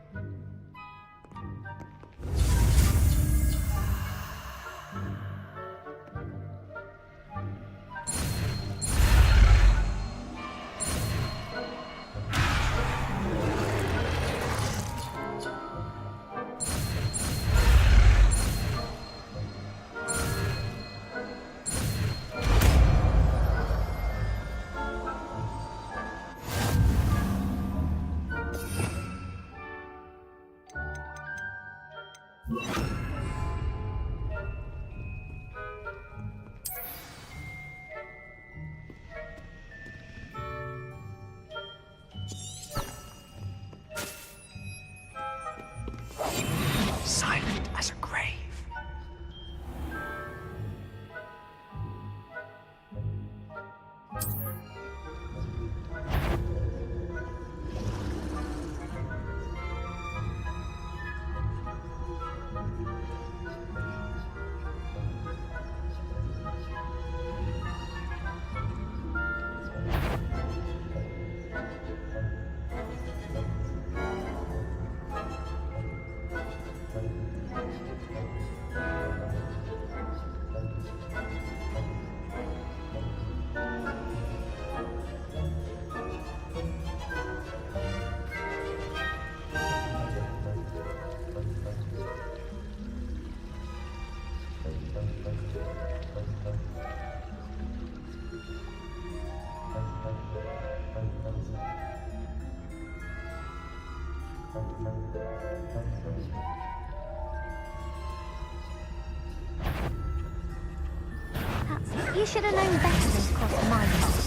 Silent as a grave. You should have known better than to cross my path.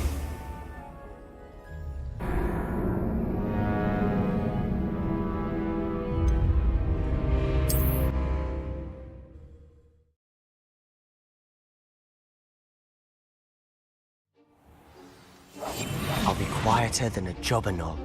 I'll be quieter than a jobberknoll.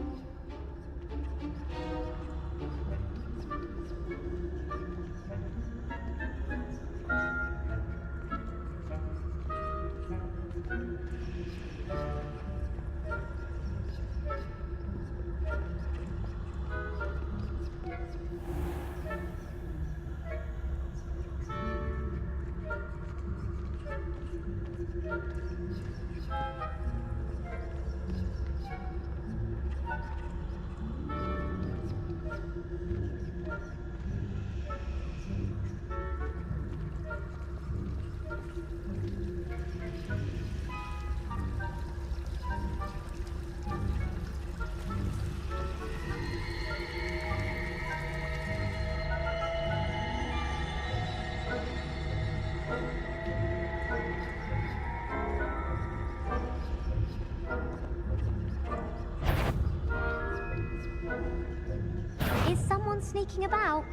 Is someone sneaking about?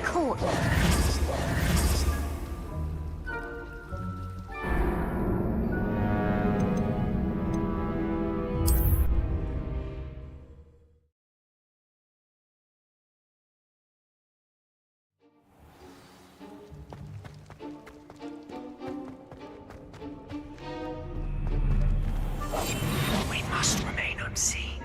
Caught you. We must remain unseen.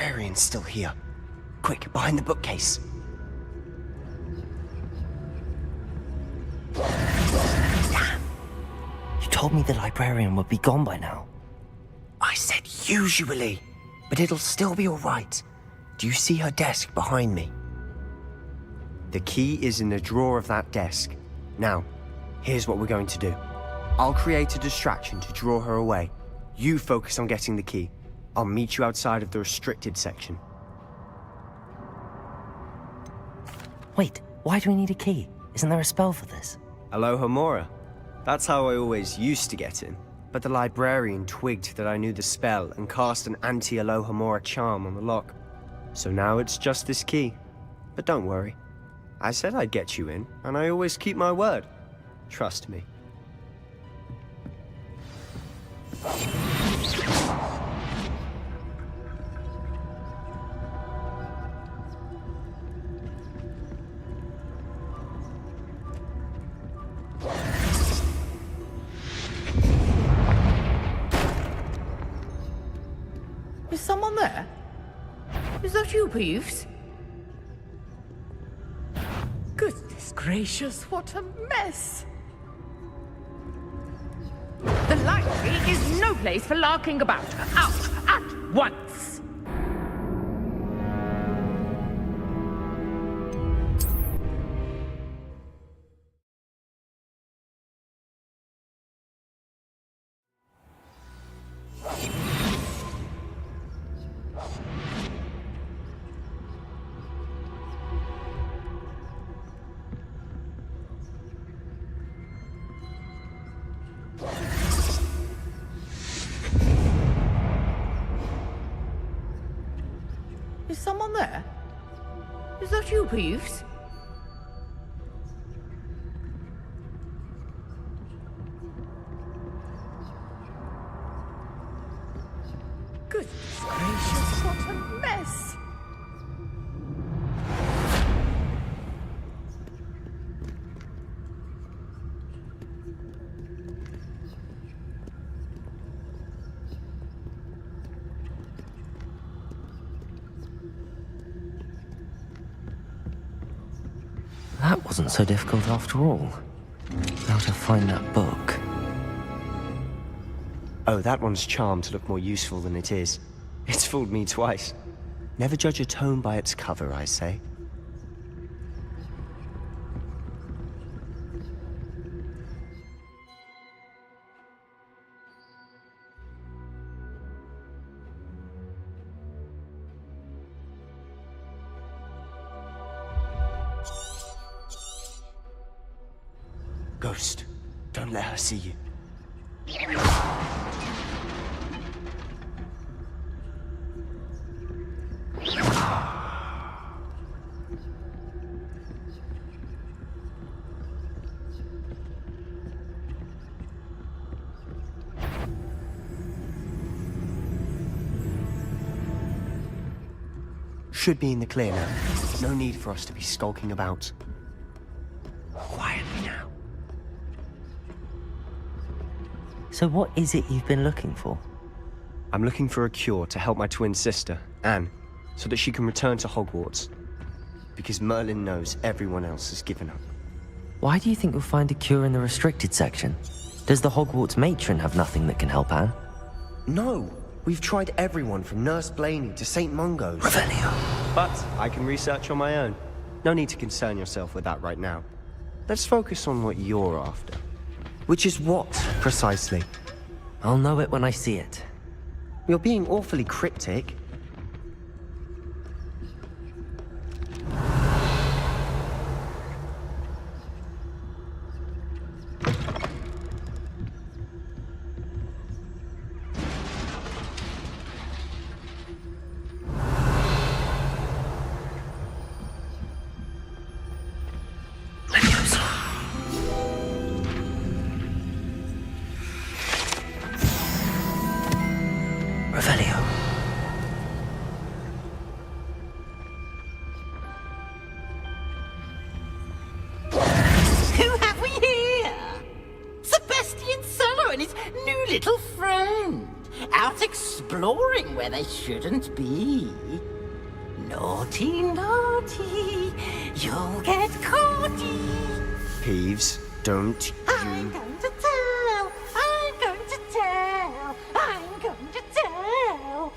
librarian's still here. Quick, behind the bookcase. Damn. You told me the librarian would be gone by now. I said usually, but it'll still be all right. Do you see her desk behind me? The key is in the drawer of that desk. Now, here's what we're going to do. I'll create a distraction to draw her away. You focus on getting the key. I'll meet you outside of the restricted section. Wait, why do we need a key? Isn't there a spell for this? Aloha Mora. That's how I always used to get in. But the librarian twigged that I knew the spell and cast an anti-Aloha Mora charm on the lock. So now it's just this key. But don't worry. I said I'd get you in, and I always keep my word. Trust me. Is someone there? Is that you, Peeves? Goodness gracious, what a mess! The library is no place for larking about. Out at once! Is someone there? Is that you, Peeves? Goodness gracious, what a mess! That wasn't so difficult after all. Now to find that book. Oh, that one's charmed to look more useful than it is. It's fooled me twice. Never judge a tome by its cover, I say. Ghost, don't let her see you. Should be in the clear now. No need for us to be skulking about. Quietly now. So what is it you've been looking for? I'm looking for a cure to help my twin sister, Anne, so that she can return to Hogwarts. Because Merlin knows everyone else has given up. Why do you think you'll find a cure in the restricted section? Does the Hogwarts matron have nothing that can help Anne? No! We've tried everyone from Nurse Blaney to St. Mungo's. Revelio. But I can research on my own. No need to concern yourself with that right now. Let's focus on what you're after. Which is what, precisely? I'll know it when I see it. You're being awfully cryptic. exploring where they shouldn't be. Naughty, naughty, you'll get caughty. Peeves, don't I'm going to tell, I'm going to tell, I'm going to tell.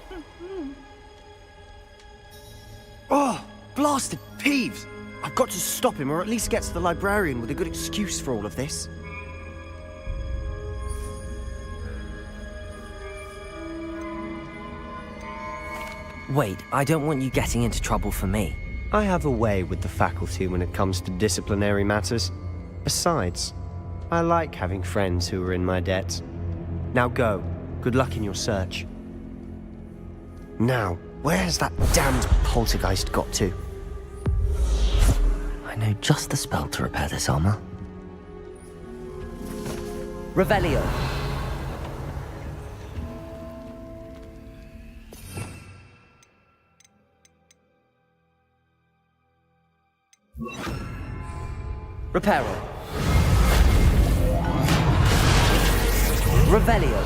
Oh, blasted Peeves! I've got to stop him, or at least get to the librarian with a good excuse for all of this. Wait, I don't want you getting into trouble for me. I have a way with the faculty when it comes to disciplinary matters. Besides, I like having friends who are in my debt. Now go. Good luck in your search. Now, where's that damned poltergeist got to? I know just the spell to repair this armor. Revelio. Reparo. Revelio.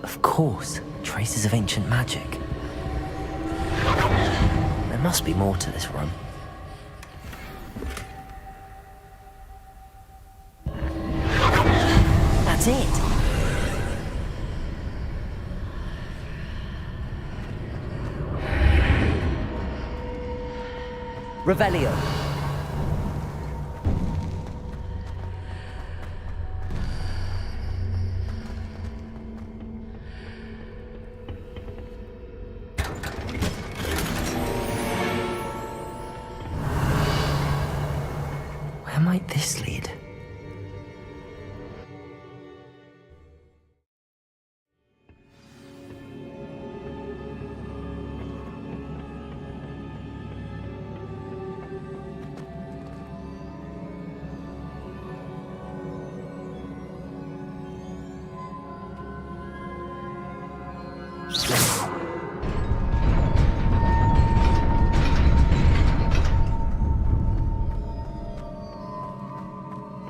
Of course, traces of ancient magic. There must be more to this room. That's it! Revelio. Where might this lead?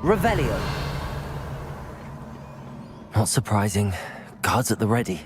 Revelio. Not surprising. Guards at the ready.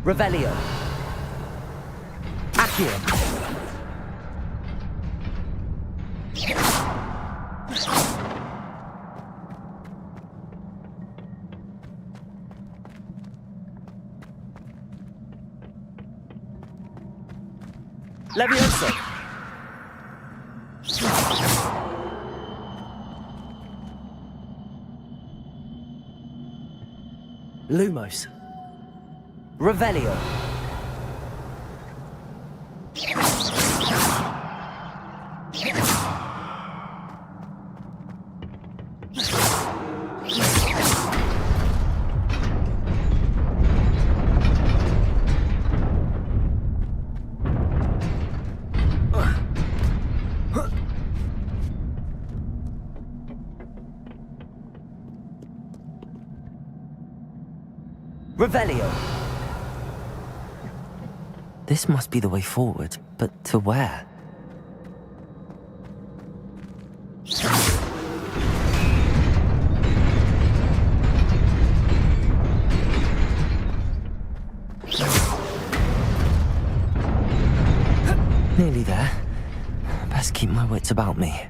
Revelio. Accio. Levioso. Lumos. Revelio. Revelio. This must be the way forward, but to where? Nearly there. Best keep my wits about me.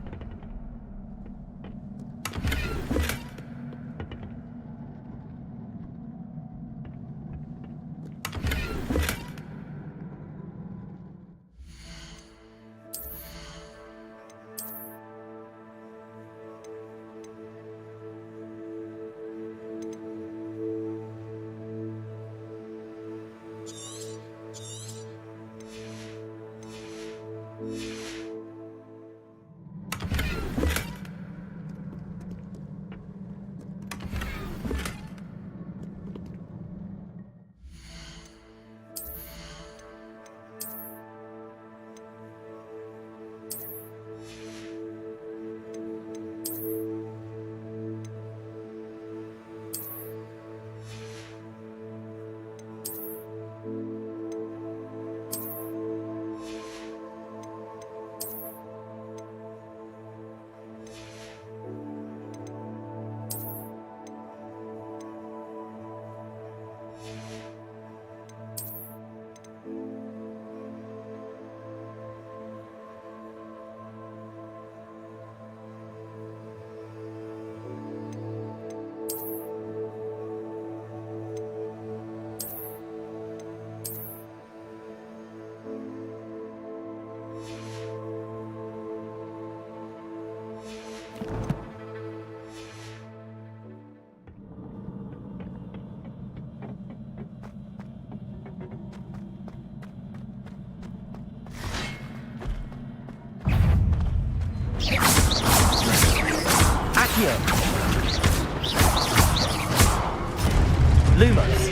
Lumos.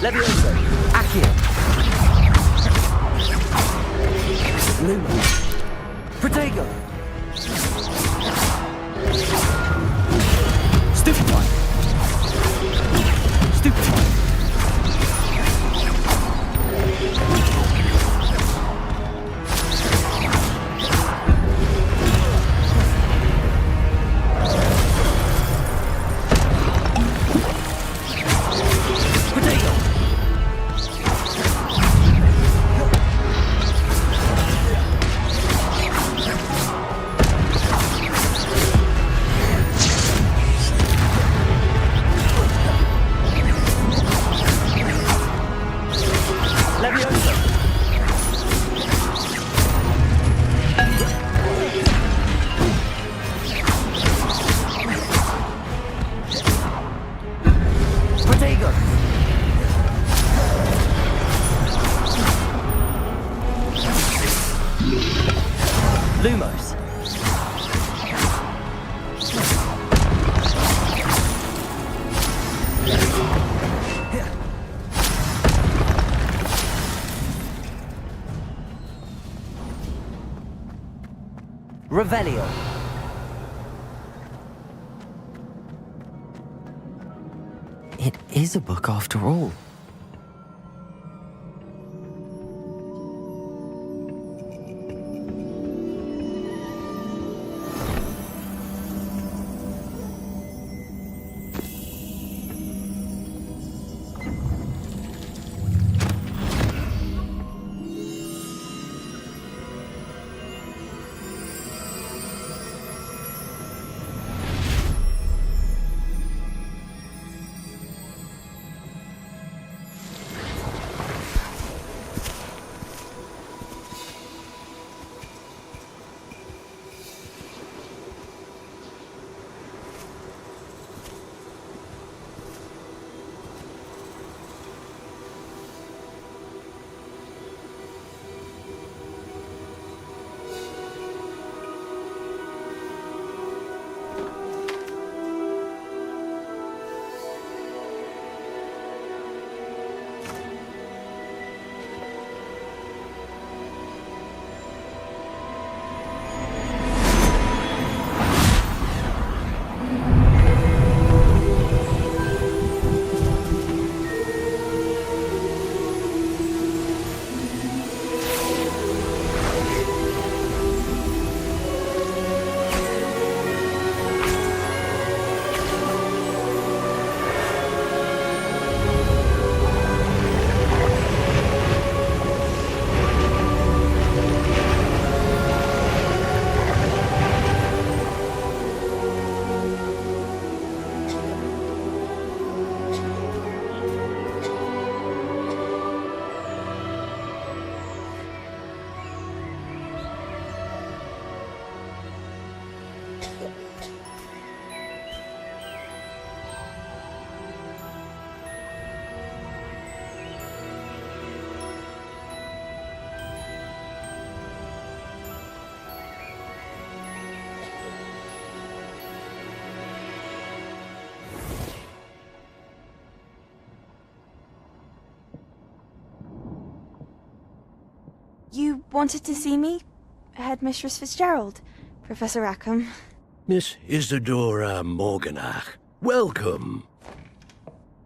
Levioso. Accio. Lumos. Protego. Stupefy. Stupefy. Lumos. Revelio. It is a book after all. You wanted to see me? Headmistress Fitzgerald, Professor Rackham. Miss Isadora Morganach, welcome.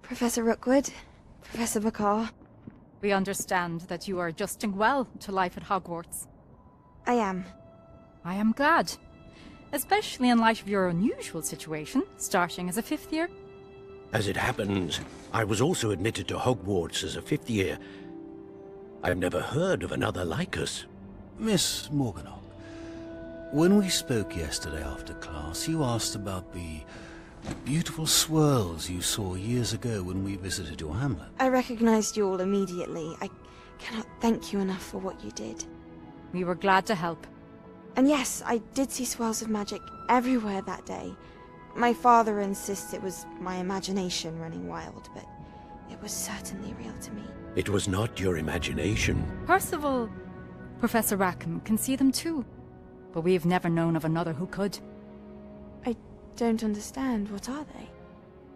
Professor Rookwood, Professor Bakar. We understand that you are adjusting well to life at Hogwarts. I am. I am glad. Especially in light of your unusual situation, starting as a 5th year. As it happens, I was also admitted to Hogwarts as a 5th year. I've never heard of another like us. Miss Morganach, when we spoke yesterday after class, you asked about the beautiful swirls you saw years ago when we visited your hamlet. I recognized you all immediately. I cannot thank you enough for what you did. We were glad to help. And yes, I did see swirls of magic everywhere that day. My father insists it was my imagination running wild, but it was certainly real to me. It was not your imagination. Percival, Professor Rackham can see them too. But we've never known of another who could. I don't understand. What are they?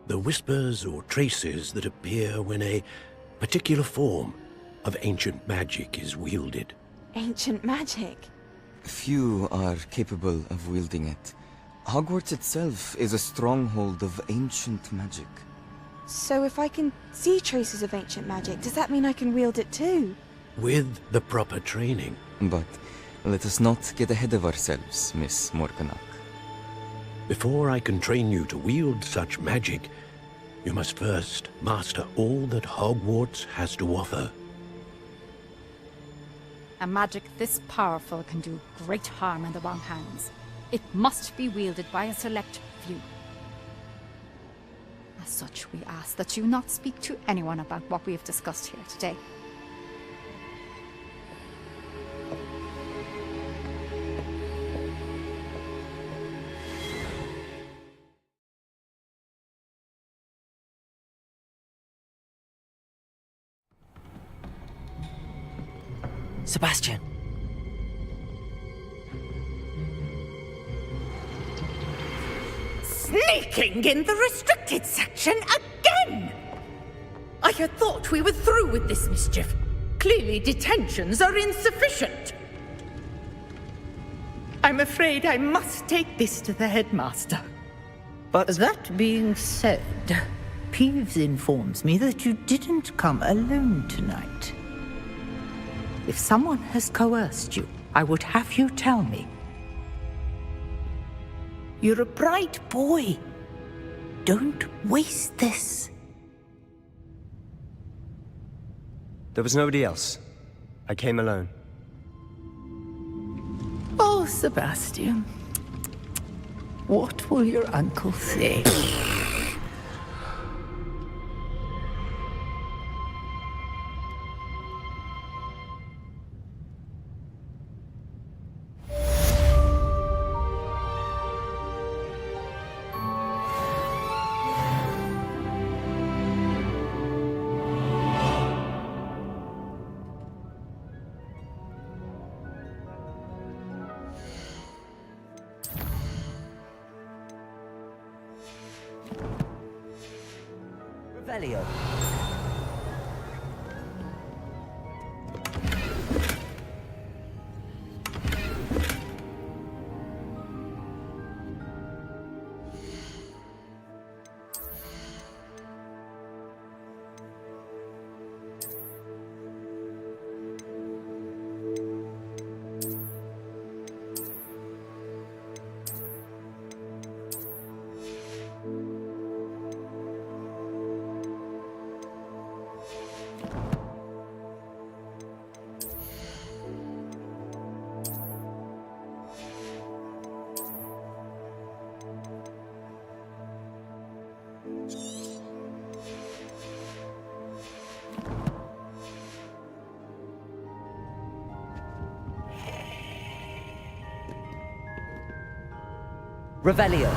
The whispers or traces that appear when a particular form of ancient magic is wielded. Ancient magic? Few are capable of wielding it. Hogwarts itself is a stronghold of ancient magic. So if I can see traces of ancient magic, does that mean I can wield it too? With the proper training. But let us not get ahead of ourselves, Miss Morganach. Before I can train you to wield such magic, you must first master all that Hogwarts has to offer. A magic this powerful can do great harm in the wrong hands. It must be wielded by a select few. As such, we ask that you not speak to anyone about what we have discussed here today. Sebastian! Sneaking in the restricted section again! I had thought we were through with this mischief. Clearly detentions are insufficient. I'm afraid I must take this to the headmaster. But that being said, Peeves informs me that you didn't come alone tonight. If someone has coerced you, I would have you tell me. You're a bright boy. Don't waste this. There was nobody else. I came alone. Oh, Sebastian. What will your uncle say? Revelio. Revelio.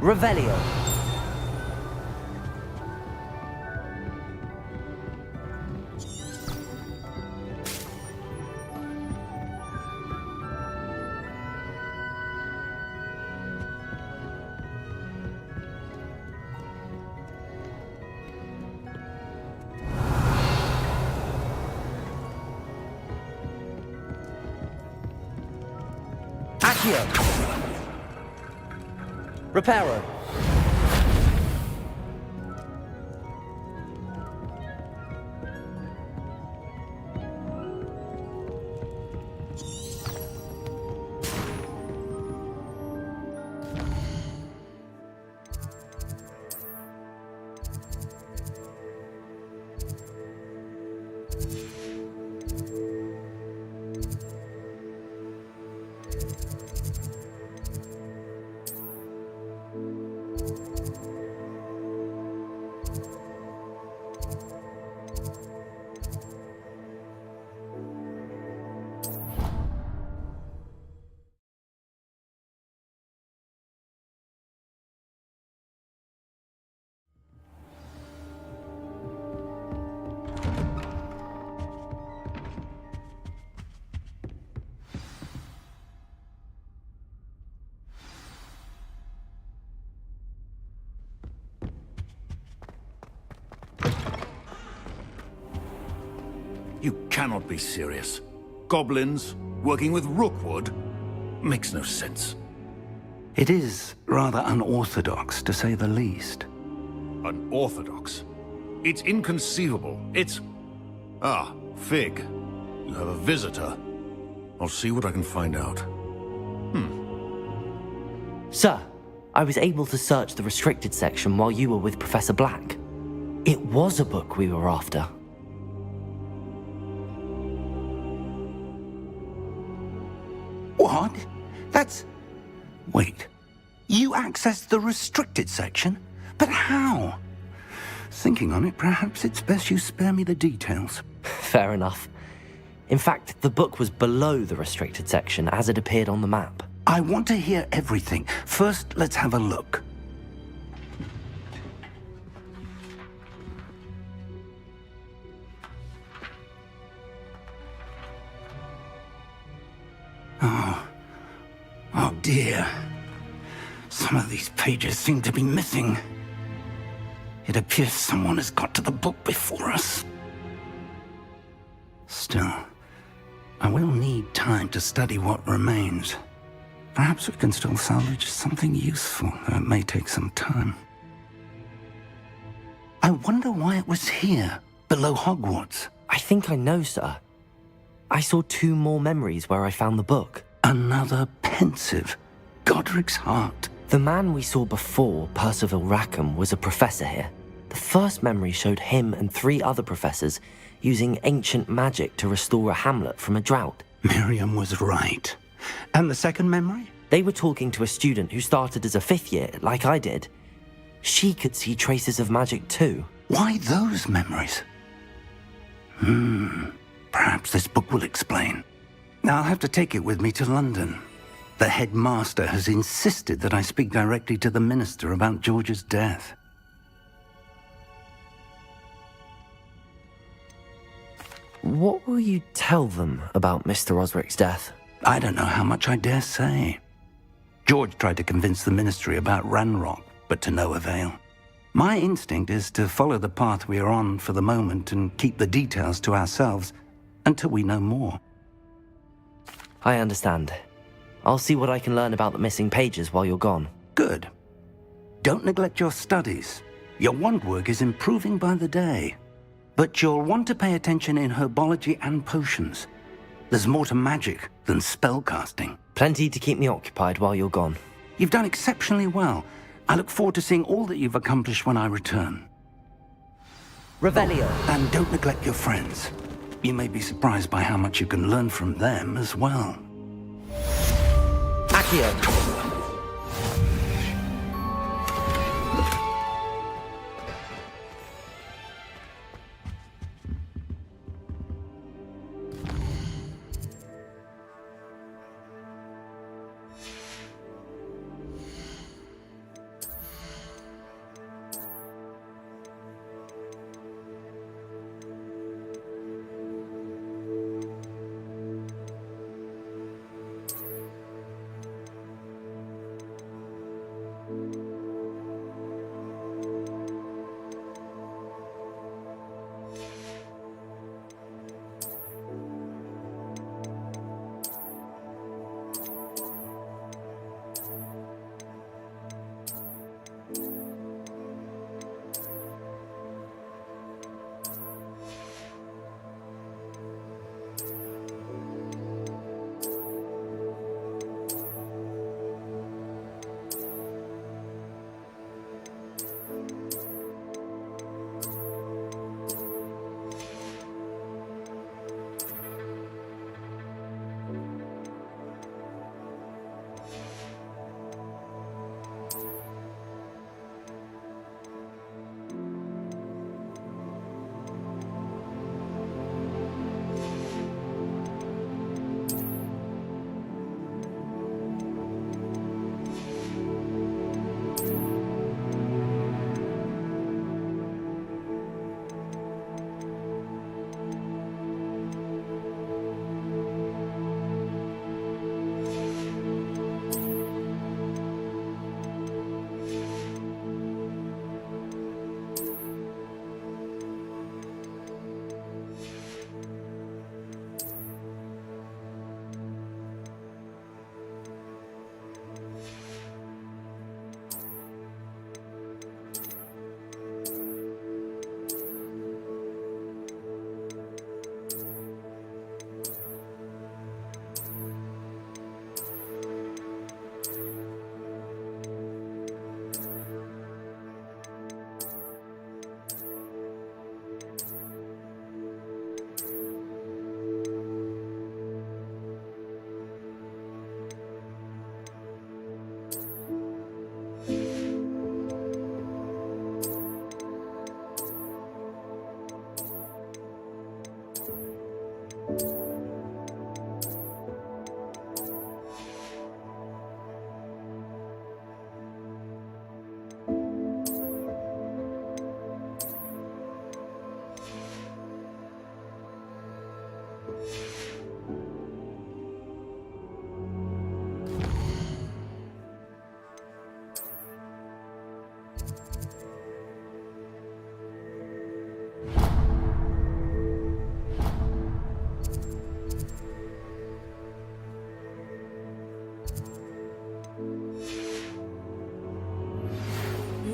Revelio. Accio. Reparo. You cannot be serious. Goblins working with Rookwood? Makes no sense. It is rather unorthodox, to say the least. Unorthodox? It's inconceivable. It's... Ah, Fig. You have a visitor. I'll see what I can find out. Sir, I was able to search the restricted section while you were with Professor Black. It was a book we were after. What? That's... Wait. You accessed the restricted section? But how? Thinking on it, perhaps it's best you spare me the details. Fair enough. In fact, the book was below the restricted section as it appeared on the map. I want to hear everything. First, let's have a look. Oh dear. Some of these pages seem to be missing. It appears someone has got to the book before us. Still, I will need time to study what remains. Perhaps we can still salvage something useful, though it may take some time. I wonder why it was here, below Hogwarts. I think I know, sir. I saw 2 more memories where I found the book. Another pensive. Godric's heart. The man we saw before, Percival Rackham, was a professor here. The first memory showed him and 3 other professors using ancient magic to restore a hamlet from a drought. Miriam was right. And the second memory? They were talking to a student who started as a 5th year, like I did. She could see traces of magic too. Why those memories? Perhaps this book will explain. Now I'll have to take it with me to London. The headmaster has insisted that I speak directly to the minister about George's death. What will you tell them about Mr. Osric's death? I don't know how much I dare say. George tried to convince the ministry about Ranrock, but to no avail. My instinct is to follow the path we are on for the moment and keep the details to ourselves until we know more. I understand. I'll see what I can learn about the missing pages while you're gone. Good. Don't neglect your studies. Your wand work is improving by the day. But you'll want to pay attention in herbology and potions. There's more to magic than spellcasting. Plenty to keep me occupied while you're gone. You've done exceptionally well. I look forward to seeing all that you've accomplished when I return. Revelio. And don't neglect your friends. You may be surprised by how much you can learn from them as well. Accio.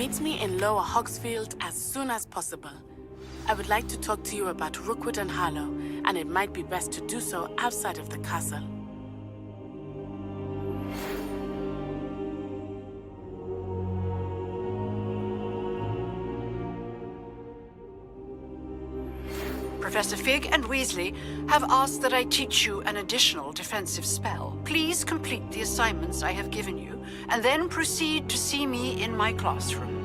Meet me in Lower Hogsfield as soon as possible. I would like to talk to you about Rookwood and Harlow, and it might be best to do so outside of the castle. Professor Fig and Weasley have asked that I teach you an additional defensive spell. Please complete the assignments I have given you, and then proceed to see me in my classroom.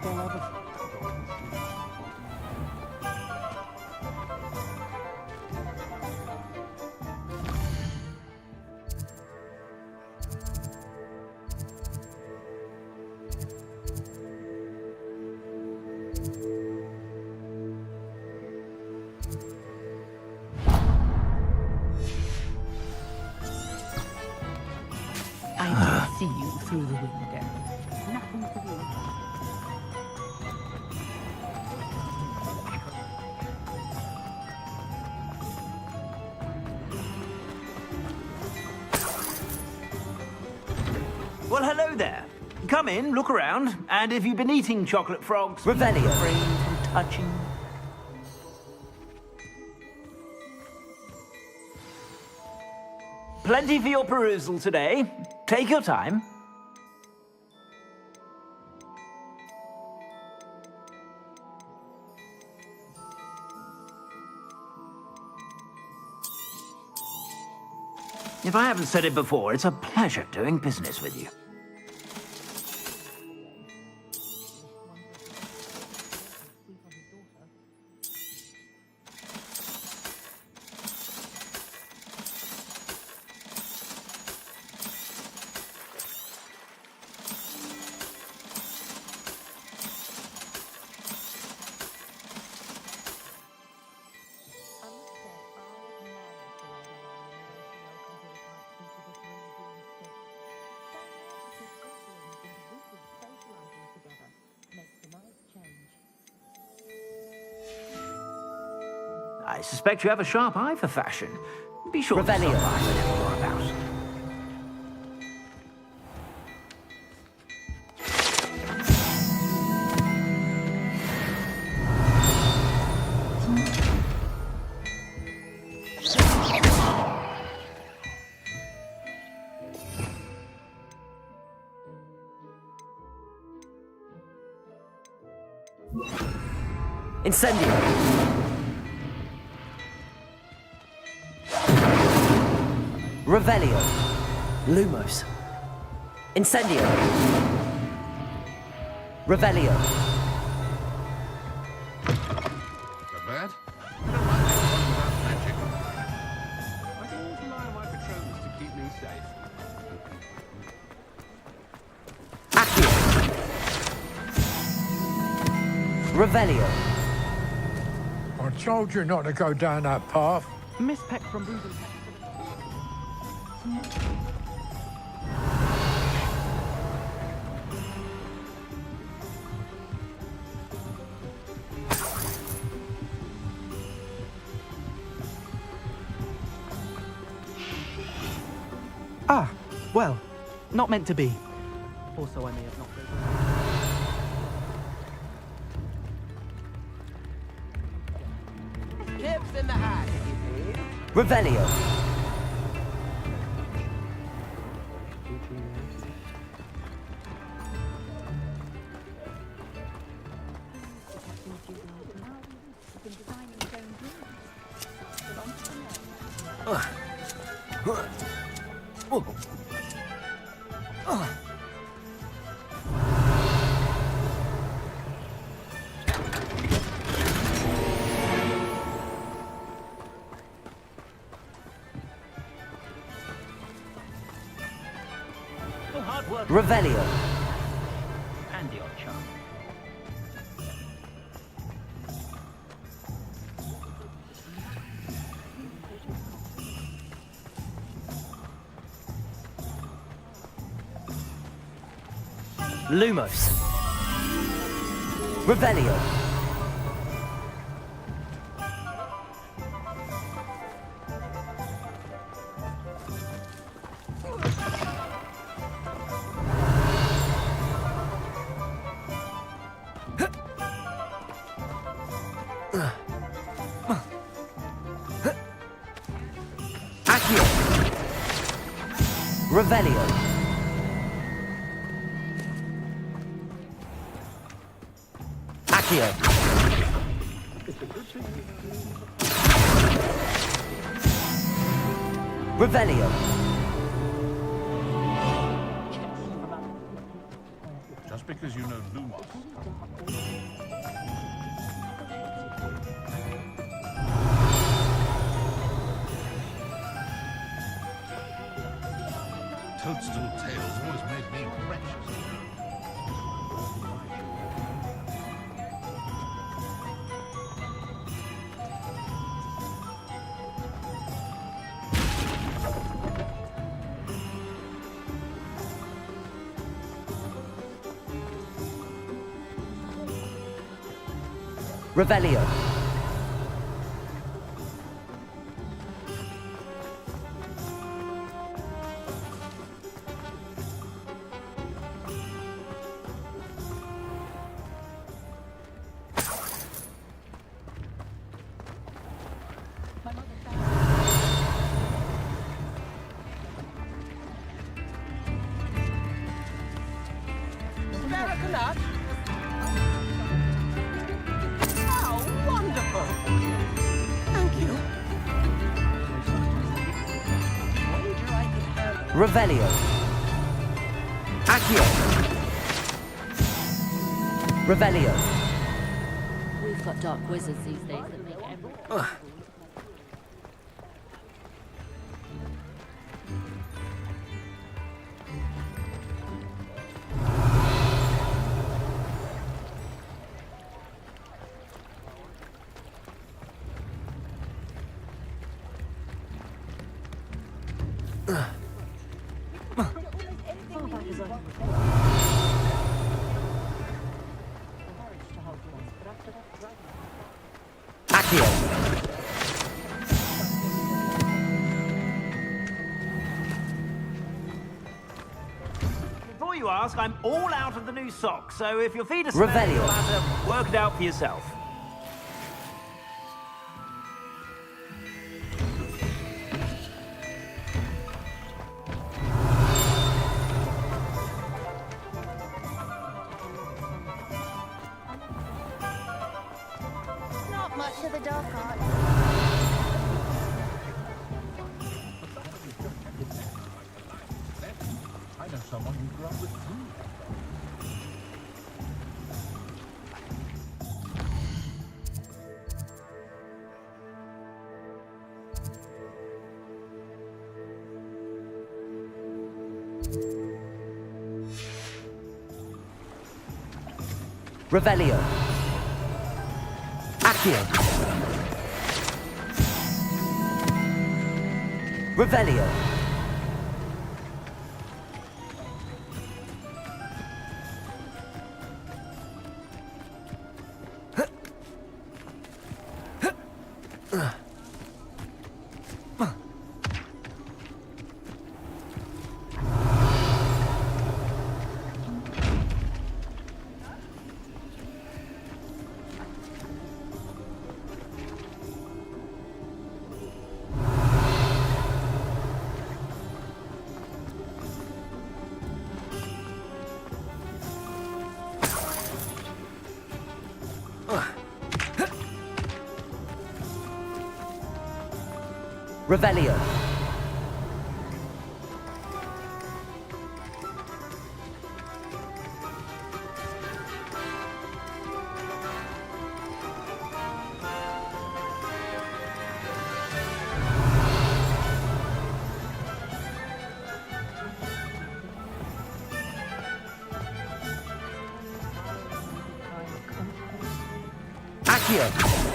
it all over. I can see you through the window. Nothing to do. Well, hello there. Come in, look around, and if you've been eating chocolate frogs, Revelio. refrain from touching. Plenty for your perusal today. Take your time. If I haven't said it before, it's a pleasure doing business with you. I suspect you have a sharp eye for fashion. Be sure to stop by whenever you're about. Incendio. Revelio. Lumos. Incendio. Revelio. Not bad. Magic. I can always rely on my patrons to keep me safe. Revelio. I told you not to go down that path. Miss Peck from Brutal. Ah, well, not meant to be. Also, I may have not. Tips in the hat, Revelio. Revelio. And your charm. Lumos. Revelio. Accio. Revelio. Accio. Revelio. because you know Lumos. Toadstool tales always made me precious. Revelio. Revelio. Accio. Revelio. We've got dark wizards these days that make everything. Before you ask, I'm all out of the new socks, so if your feet are Revelio. smelly, you'll have to work it out for yourself. Not much of the dark art. I know someone who grew up with food. Revelio. Accio. Revelio. Revelio. Accio.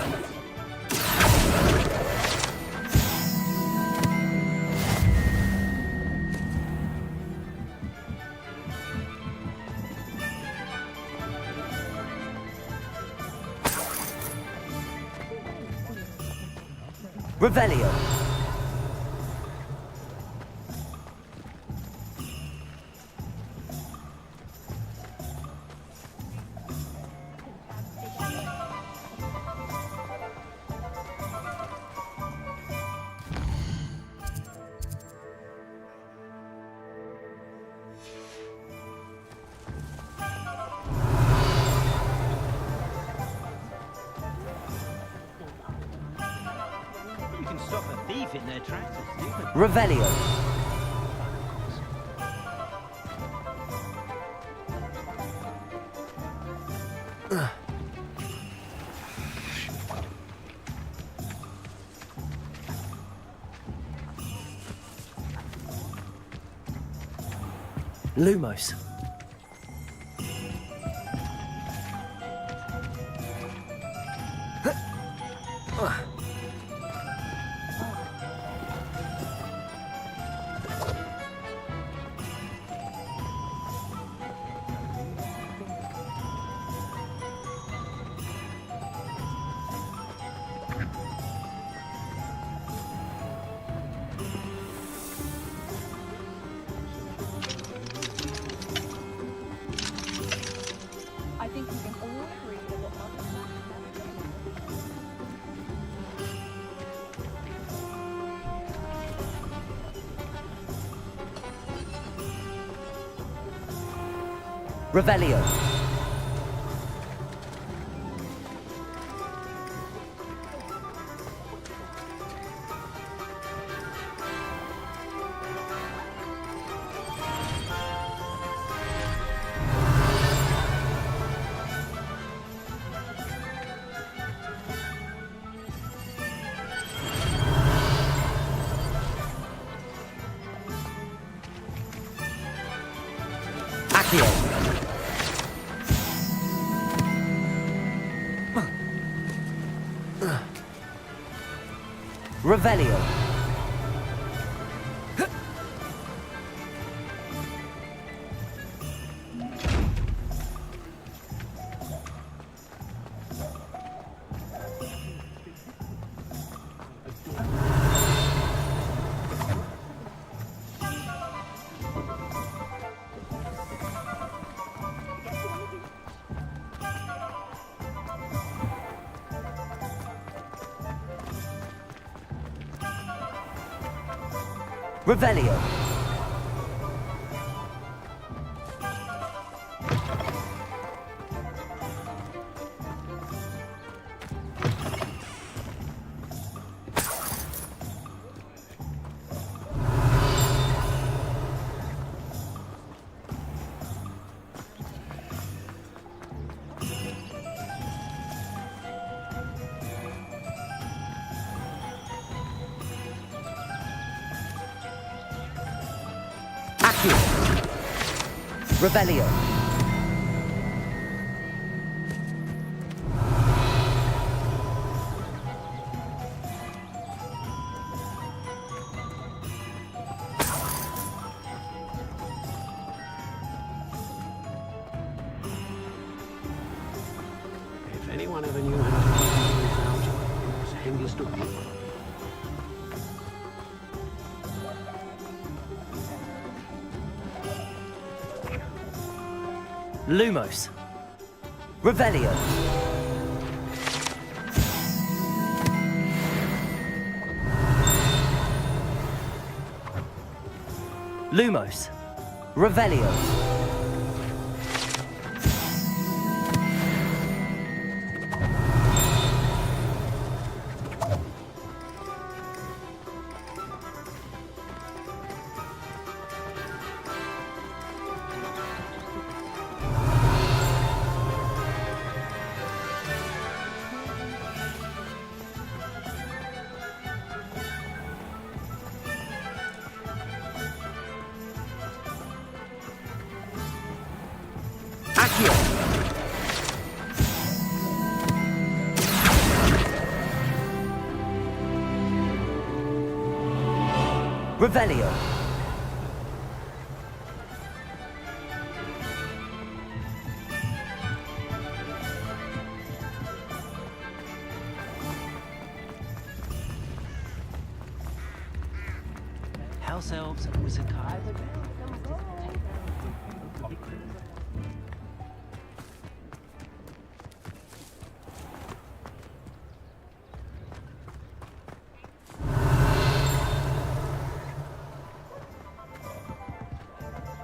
Revelio. You can stop a thief in their tracks. Revelio. Lumos. I think we can all agree that what Revelio. Accio. Revelio. Revelio. Accio. Revelio. If anyone ever knew how to figure this out, it was Hengist of War. Lumos. Revelio. Lumos. Revelio. Accio. Revelio. House elves and wizard cards.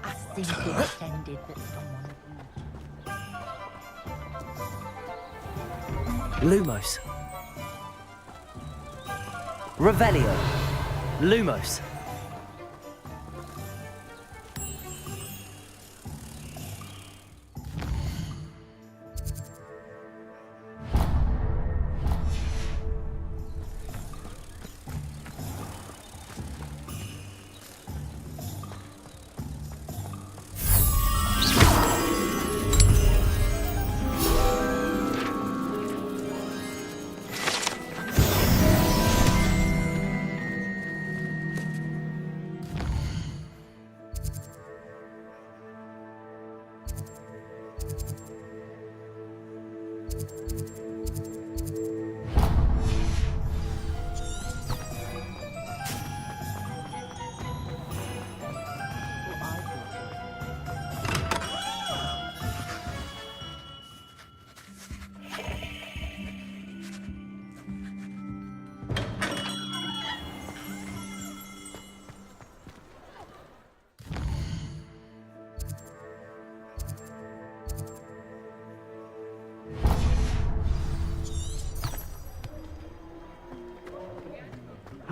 I think it's ended that someone... Lumos. Revelio. Lumos.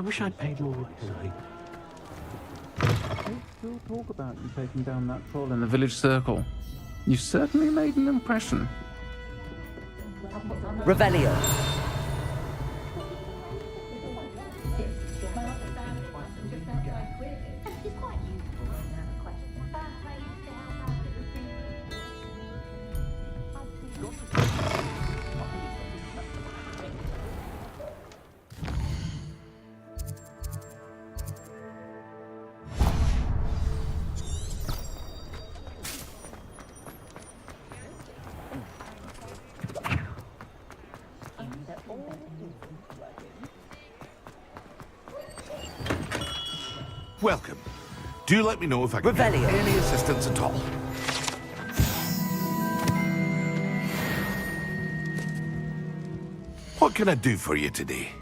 wish I'd paid more attention. They still talk about you taking down that troll in the village circle. You certainly made an impression. Revelio. Welcome. Do let me know if I can get any assistance at all. What can I do for you today?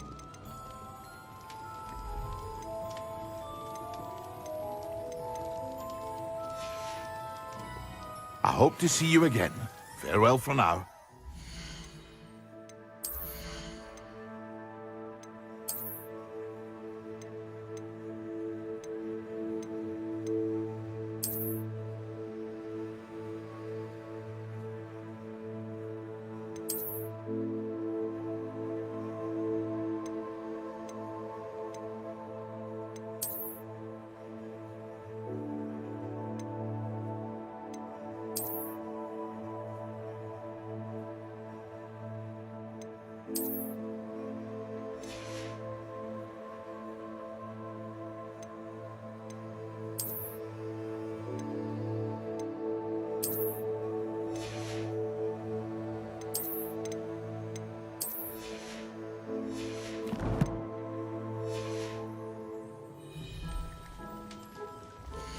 I hope to see you again. Farewell for now.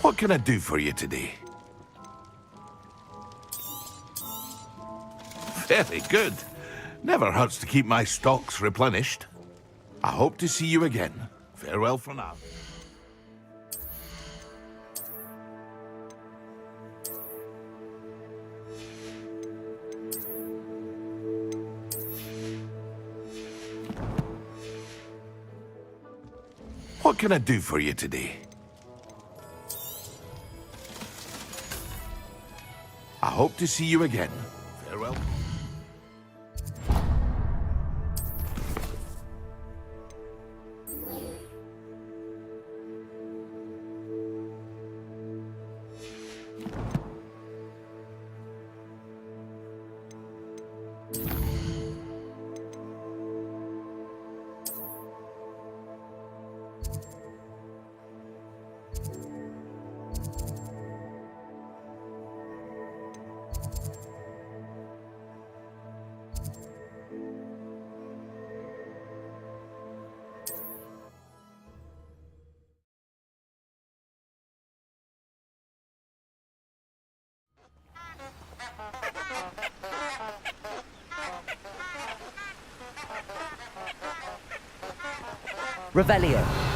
What can I do for you today? Very good. Never hurts to keep my stocks replenished. I hope to see you again. Farewell for now. What can I do for you today? I hope to see you again. Farewell. Revelio.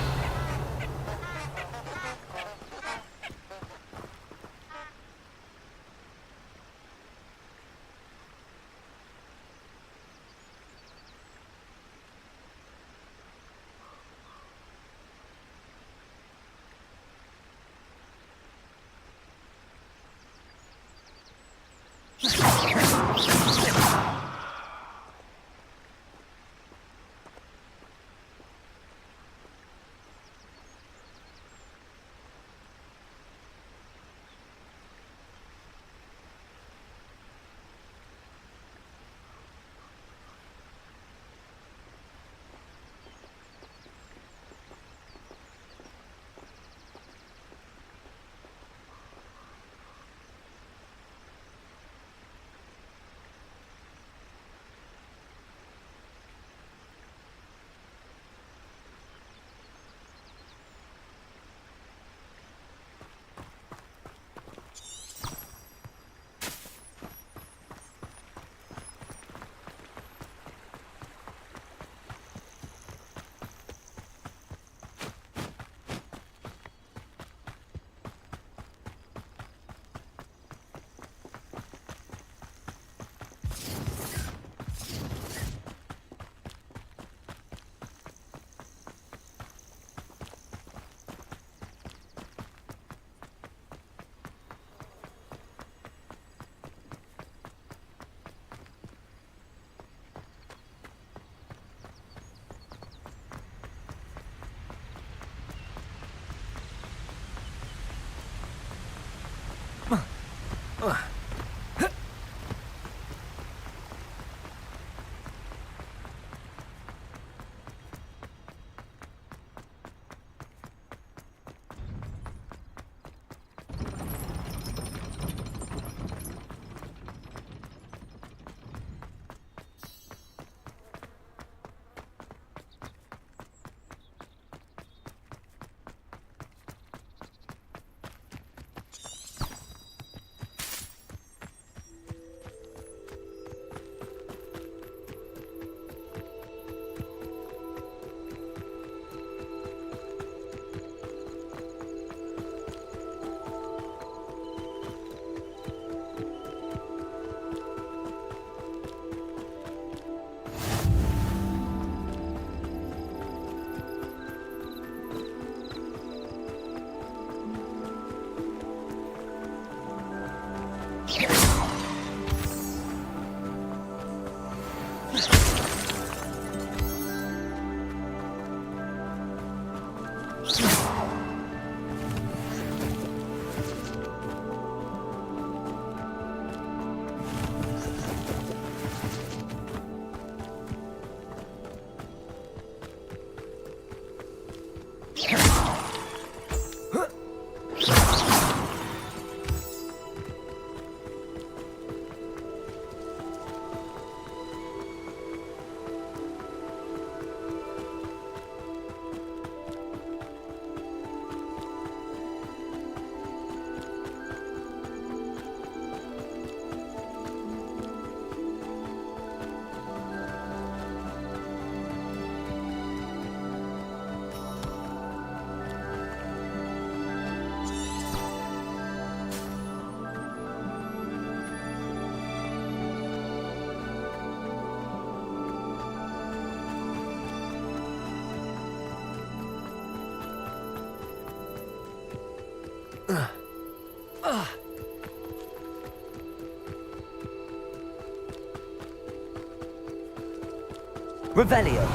Revelio.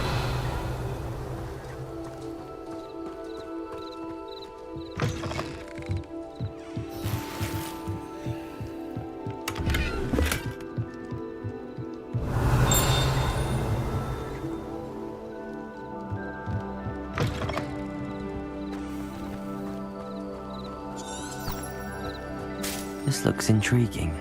This looks intriguing.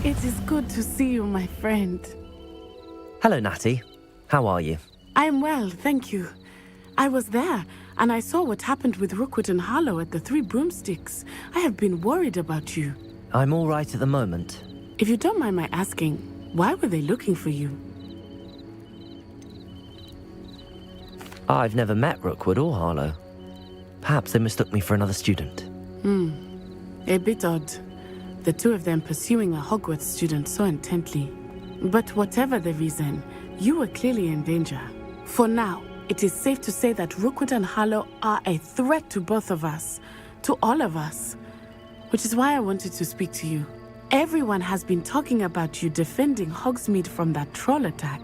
It is good to see you, my friend. Hello, Natty. How are you? I'm well, thank you. I was there, and I saw what happened with Rookwood and Harlow at the Three Broomsticks. I have been worried about you. I'm all right at the moment. If you don't mind my asking, why were they looking for you? I've never met Rookwood or Harlow. Perhaps they mistook me for another student. A bit odd. The two of them pursuing a Hogwarts student so intently. But whatever the reason, you were clearly in danger. For now, it is safe to say that Rookwood and Harlow are a threat to both of us, to all of us. Which is why I wanted to speak to you. Everyone has been talking about you defending Hogsmeade from that troll attack.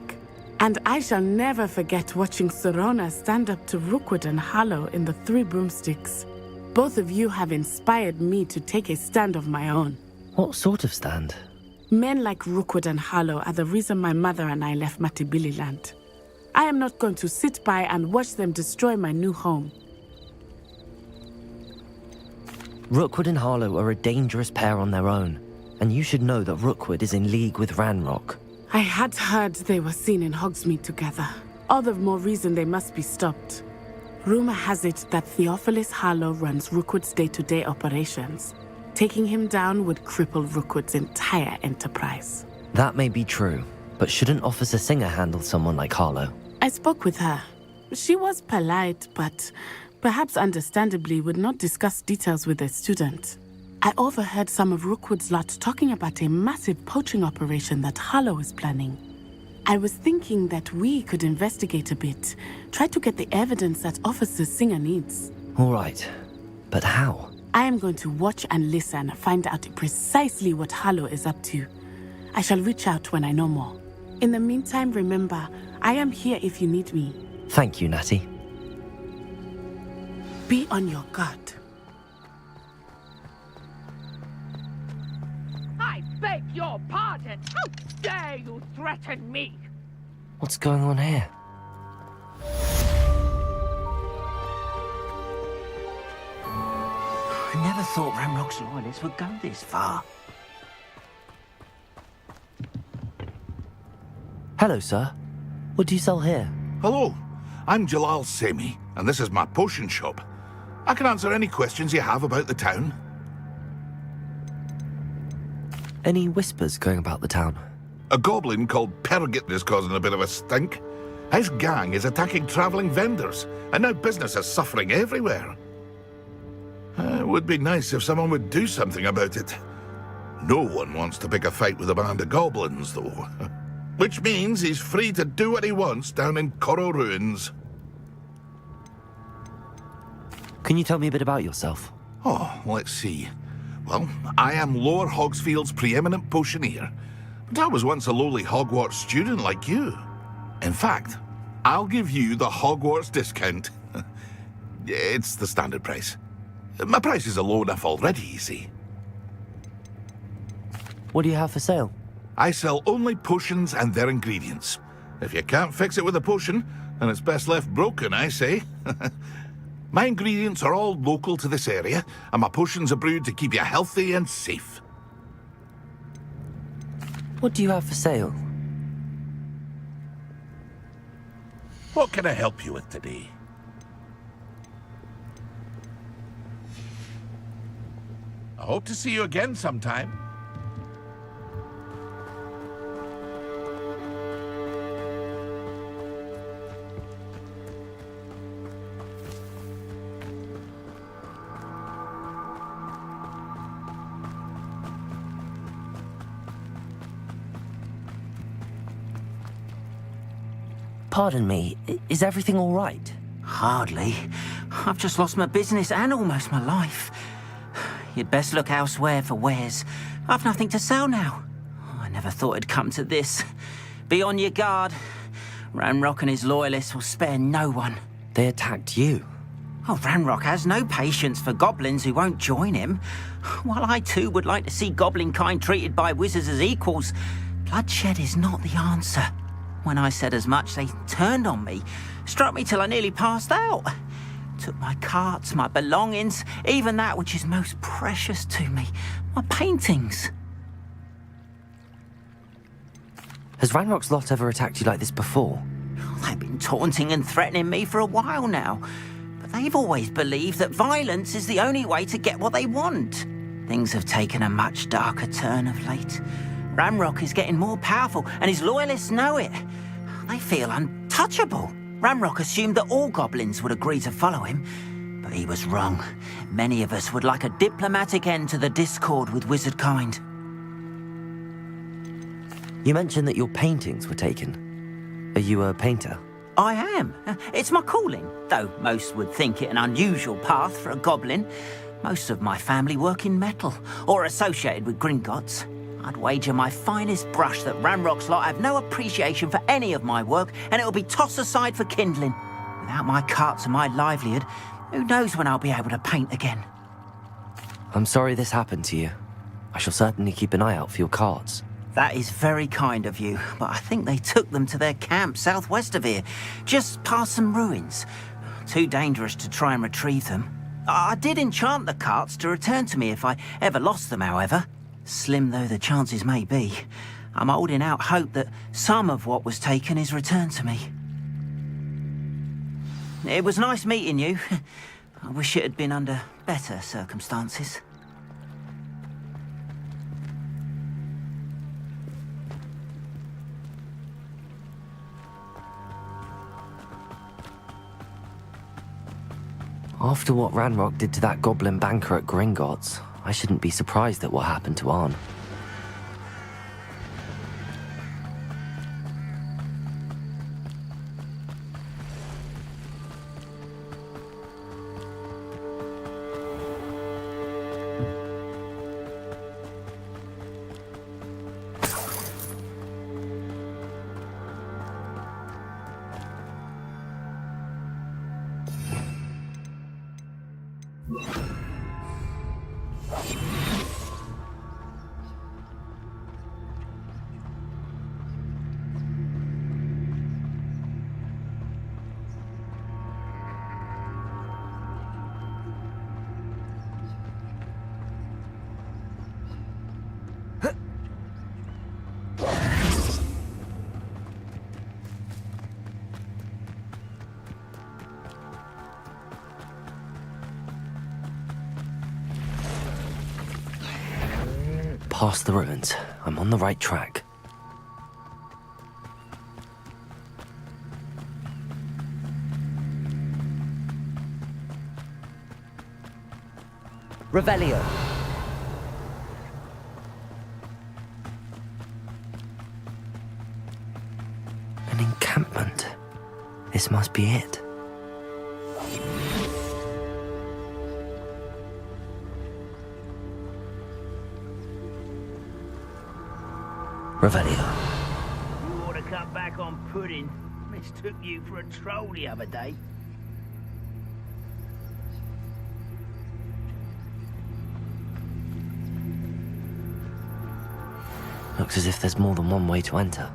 And I shall never forget watching Serona stand up to Rookwood and Harlow in the Three Broomsticks. Both of you have inspired me to take a stand of my own. What sort of stand? Men like Rookwood and Harlow are the reason my mother and I left Matabeleland. I am not going to sit by and watch them destroy my new home. Rookwood and Harlow are a dangerous pair on their own, and you should know that Rookwood is in league with Ranrock. I had heard they were seen in Hogsmeade together. All the more reason they must be stopped. Rumor has it that Theophilus Harlow runs Rookwood's day-to-day operations. Taking him down would cripple Rookwood's entire enterprise. That may be true, but shouldn't Officer Singer handle someone like Harlow? I spoke with her. She was polite, but perhaps understandably would not discuss details with a student. I overheard some of Rookwood's lot talking about a massive poaching operation that Harlow is planning. I was thinking that we could investigate a bit, try to get the evidence that Officer Singer needs. All right, but how? I am going to watch and listen and find out precisely what Harlow is up to. I shall reach out when I know more. In the meantime, remember, I am here if you need me. Thank you, Natty. Be on your guard. I beg your pardon. How dare you threaten me? What's going on here? I never thought Ramrock's loyalists would go this far. Hello, sir. What do you sell here? Hello, I'm Jalal Semi, and this is my potion shop. I can answer any questions you have about the town. Any whispers going about the town? A goblin called Pergit is causing a bit of a stink. His gang is attacking travelling vendors, and now business is suffering everywhere. It would be nice if someone would do something about it. No one wants to pick a fight with a band of goblins, though. Which means he's free to do what he wants down in Corro Ruins. Can you tell me a bit about yourself? Oh, let's see. Well, I am Lower Hogsfield's preeminent potioneer, but I was once a lowly Hogwarts student like you. In fact, I'll give you the Hogwarts discount. It's the standard price. My prices are low enough already, you see. What do you have for sale? I sell only potions and their ingredients. If you can't fix it with a potion, then it's best left broken, I say. My ingredients are all local to this area, and my potions are brewed to keep you healthy and safe. What do you have for sale? What can I help you with today? I hope to see you again sometime. Pardon me, is everything all right? Hardly. I've just lost my business and almost my life. You'd best look elsewhere for wares. I've nothing to sell now. I never thought it'd come to this. Be on your guard. Ranrock and his loyalists will spare no one. They attacked you? Oh, Ranrock has no patience for goblins who won't join him. While I too would like to see goblin kind treated by wizards as equals, bloodshed is not the answer. When I said as much, they turned on me, struck me till I nearly passed out. Took my carts, my belongings, even that which is most precious to me, my paintings. Has Ranrock's lot ever attacked you like this before? They've been taunting and threatening me for a while now, but they've always believed that violence is the only way to get what they want. Things have taken a much darker turn of late. Ranrock is getting more powerful, and his loyalists know it. They feel untouchable. Ranrock assumed that all goblins would agree to follow him, but he was wrong. Many of us would like a diplomatic end to the discord with wizard kind. You mentioned that your paintings were taken. Are you a painter? I am. It's my calling, though most would think it an unusual path for a goblin. Most of my family work in metal, or associated with Gringotts. I'd wager my finest brush that Ranrock's lot have no appreciation for any of my work, and it'll be tossed aside for kindling. Without my carts and my livelihood, who knows when I'll be able to paint again? I'm sorry this happened to you. I shall certainly keep an eye out for your carts. That is very kind of you, but I think they took them to their camp southwest of here, just past some ruins. Too dangerous to try and retrieve them. I did enchant the carts to return to me if I ever lost them, however. Slim though the chances may be, I'm holding out hope that some of what was taken is returned to me. It was nice meeting you. I wish it had been under better circumstances. After what Ranrock did to that goblin banker at Gringotts, I shouldn't be surprised at what happened to Arn. Past the ruins. I'm on the right track. Revelio. An encampment. This must be it. Revelio. You ought to cut back on pudding. Mistook you for a troll the other day. Looks as if there's more than one way to enter.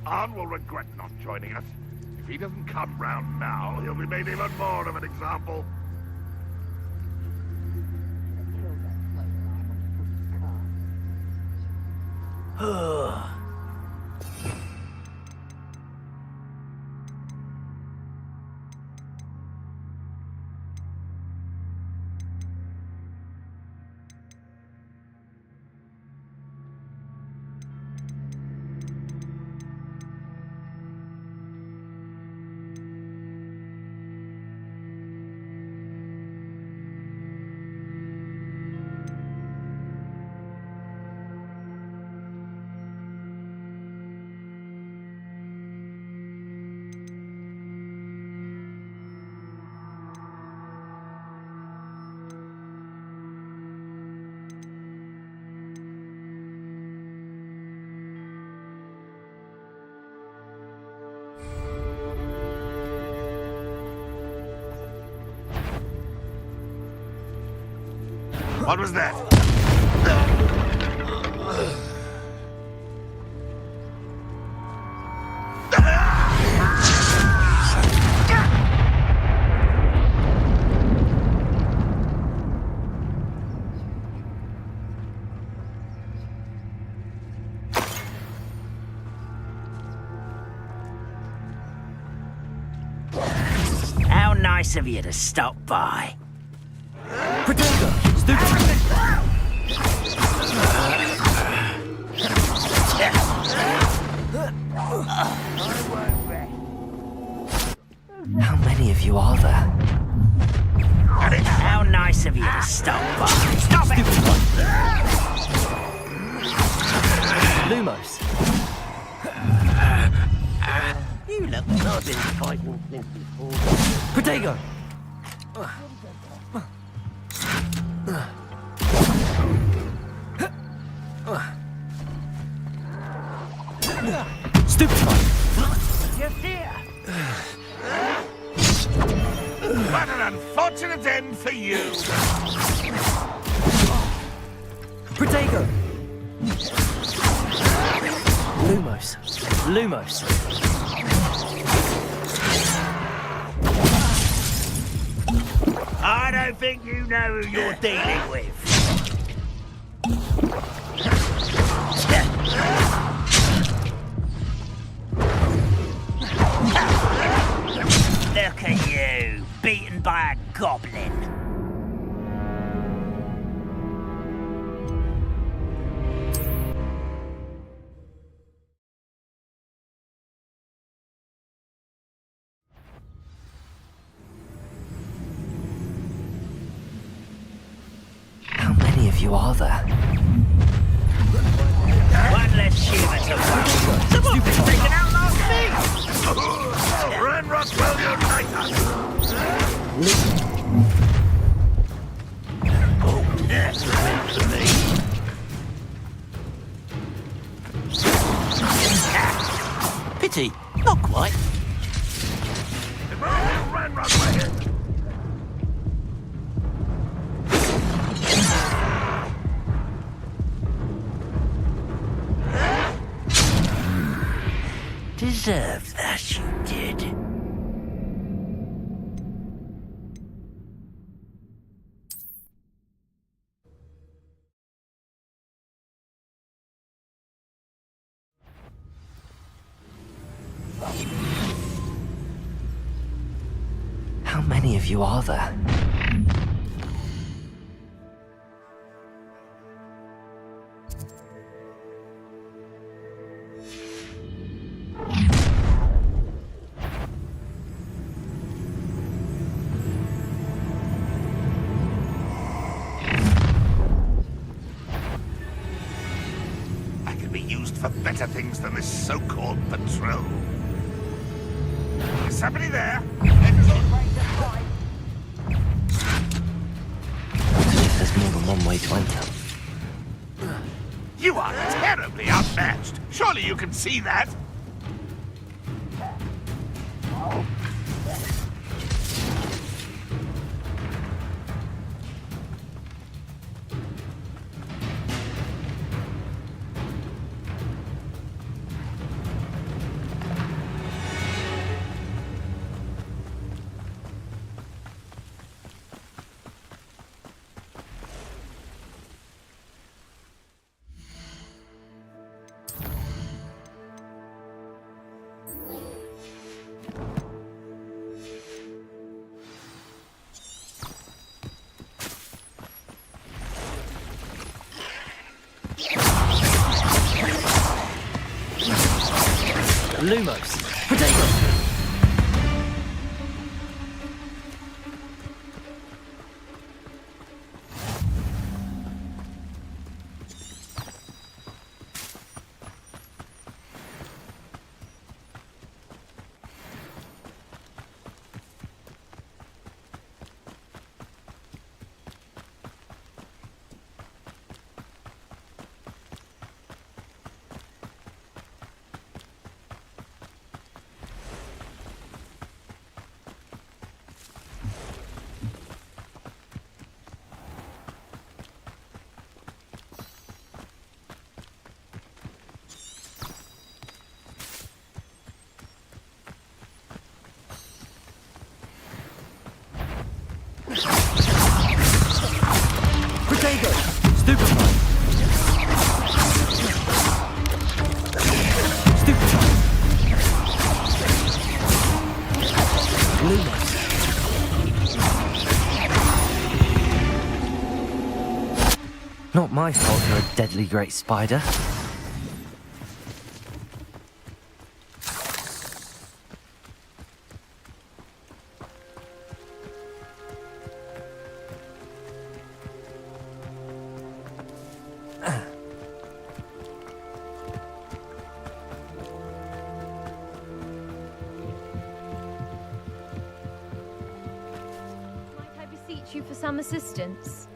Arn will regret not joining us. If he doesn't come round now, he'll be made even more of an example. What was that? How nice of you to stop by. Protego! Stupid! How many of you are there? How nice of you to stop by. Stop it! Lumos. You look like I've been fighting since before. Protego! Stupid! You're here. What an unfortunate end for you! Protego! Lumos. Lumos. I don't think you know who you're dealing with. Look at you, beaten by a goblin. How many of you are there? One less human to worry. Someone's been taken out last week! Run, Rockwell, unite us! Oh, that's meant for me. Pity, not quite. Deserved that, you did. How many of you are there? I could be used for better things than this so-called patrol. Is somebody there? There's more than one way to enter. You are terribly outmatched. Surely you can see that. Lumos! Potato! Potato! Stupefy! Stupefy! Lumos! Not my fault you're a deadly great spider. Might I beseech you for some assistance?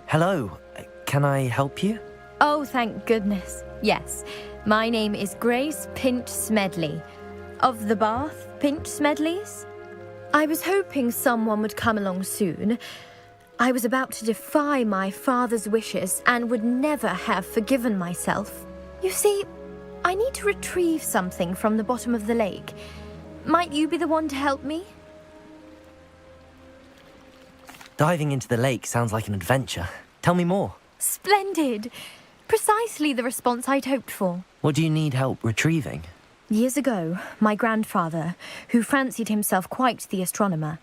Hello, can I help you? Oh, thank goodness. Yes. My name is Grace Pinch Smedley, of the Bath Pinch Smedleys. I was hoping someone would come along soon. I was about to defy my father's wishes and would never have forgiven myself. You see, I need to retrieve something from the bottom of the lake. Might you be the one to help me? Diving into the lake sounds like an adventure. Tell me more. Splendid! Precisely the response I'd hoped for. What do you need help retrieving? Years ago, my grandfather, who fancied himself quite the astronomer,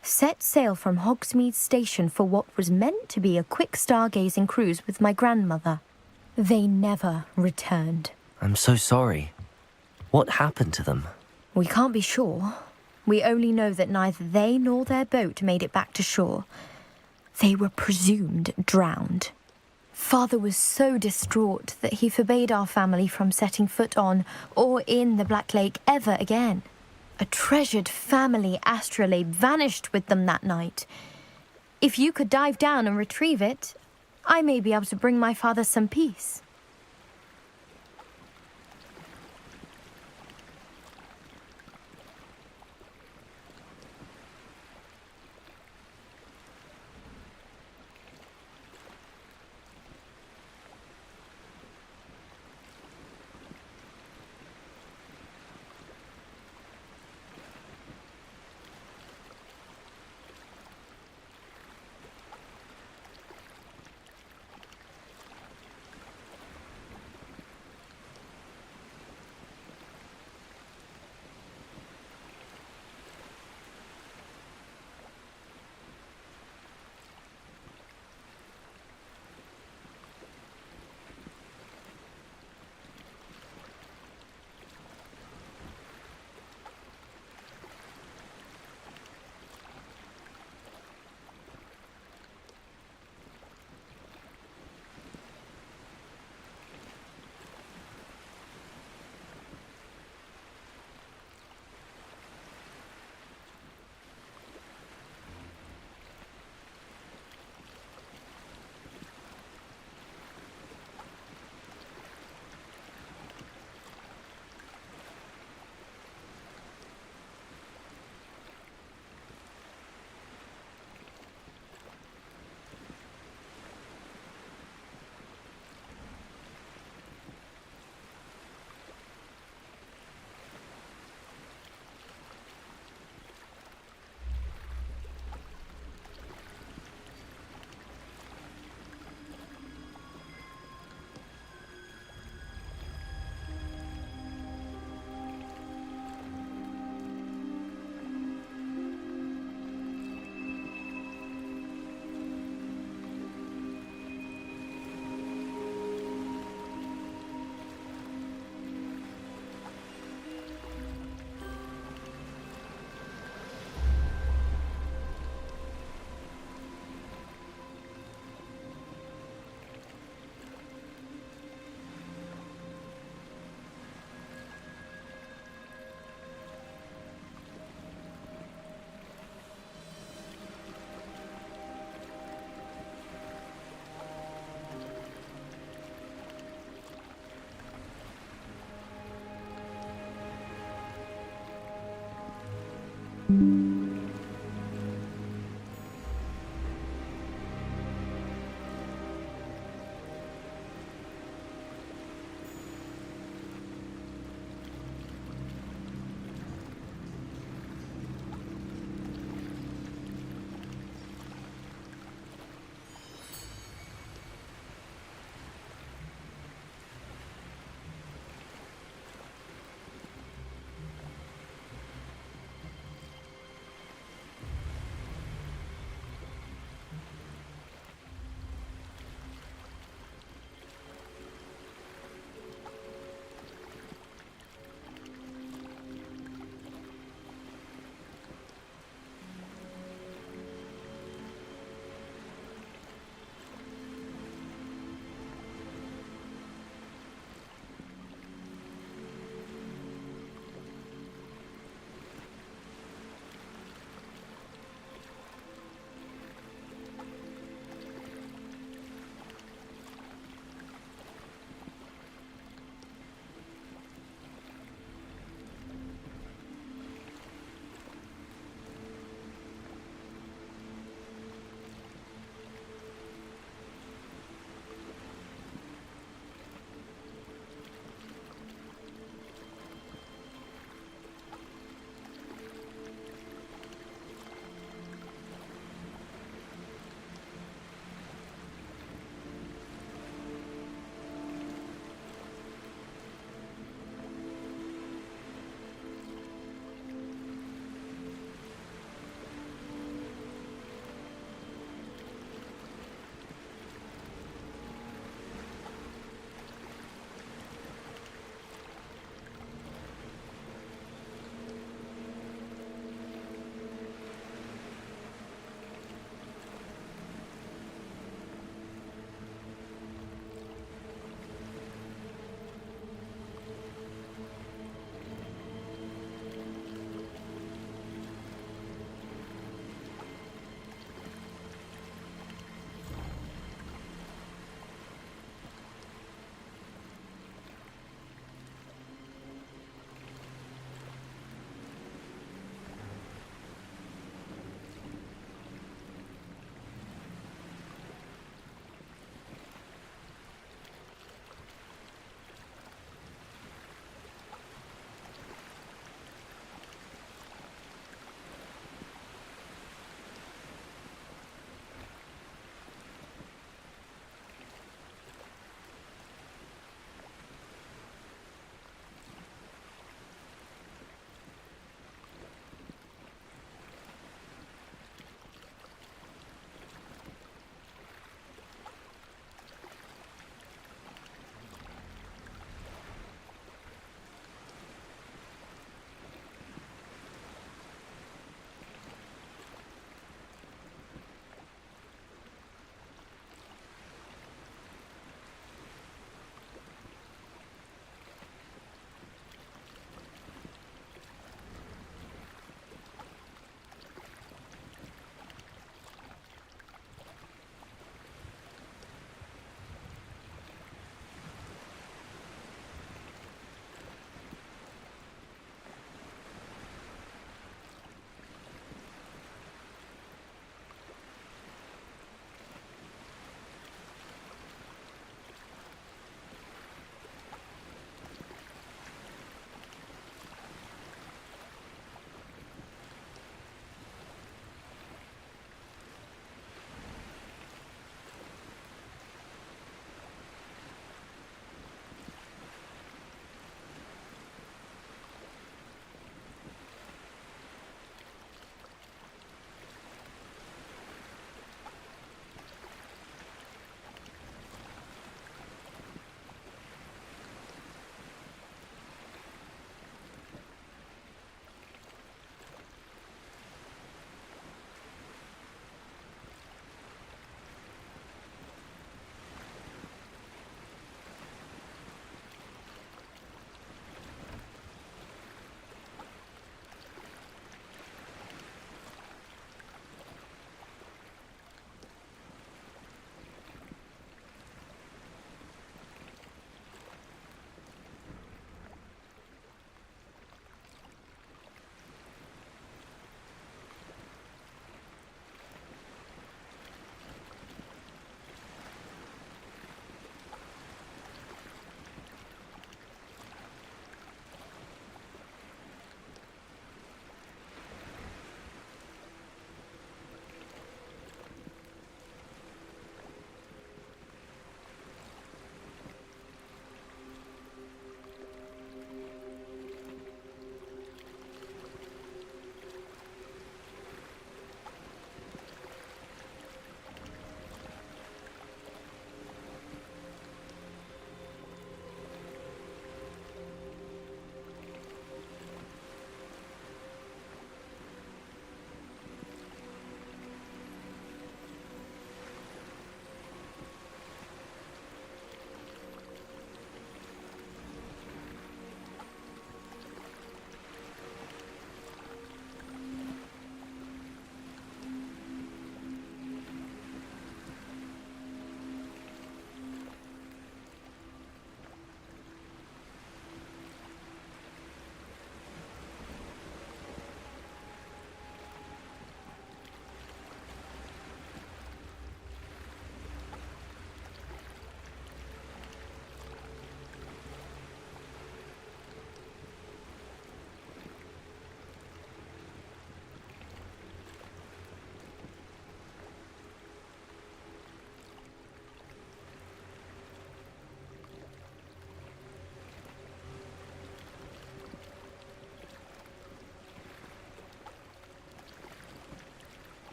set sail from Hogsmeade Station for what was meant to be a quick stargazing cruise with my grandmother. They never returned. I'm so sorry. What happened to them? We can't be sure. We only know that neither they nor their boat made it back to shore. They were presumed drowned. Father was so distraught that he forbade our family from setting foot on or in the Black Lake ever again. A treasured family astrolabe vanished with them that night. If you could dive down and retrieve it, I may be able to bring my father some peace.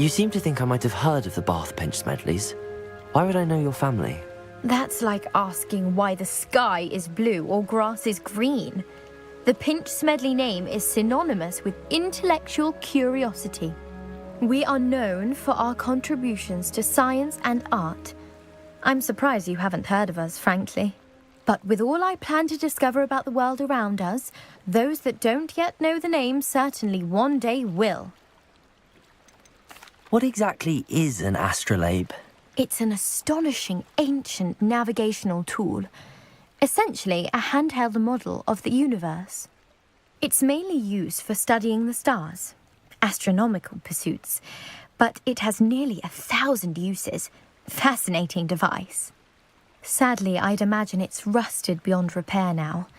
You seem to think I might have heard of the Bath Pinch Smedleys. Why would I know your family? That's like asking why the sky is blue or grass is green. The Pinch Smedley name is synonymous with intellectual curiosity. We are known for our contributions to science and art. I'm surprised you haven't heard of us, frankly. But with all I plan to discover about the world around us, those that don't yet know the name certainly one day will. What exactly is an astrolabe? It's an astonishing ancient navigational tool, essentially a handheld model of the universe. It's mainly used for studying the stars, astronomical pursuits, but it has nearly 1,000 uses. Fascinating device. Sadly, I'd imagine it's rusted beyond repair now.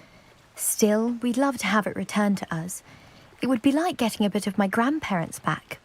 Still, we'd love to have it returned to us. It would be like getting a bit of my grandparents back.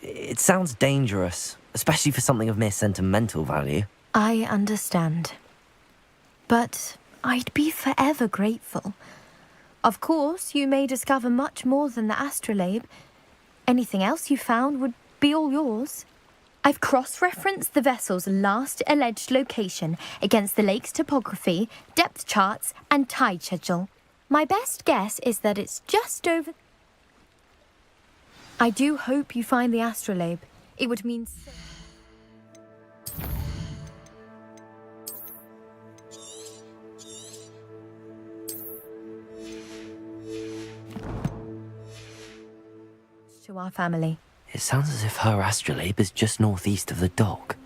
It sounds dangerous, especially for something of mere sentimental value. I understand. But I'd be forever grateful. Of course, you may discover much more than the astrolabe. Anything else you found would be all yours. I've cross-referenced the vessel's last alleged location against the lake's topography, depth charts, and tide schedule. My best guess is that it's just over... I do hope you find the astrolabe. It would mean... to our family. It sounds as if her astrolabe is just northeast of the dock.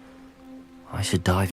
I should dive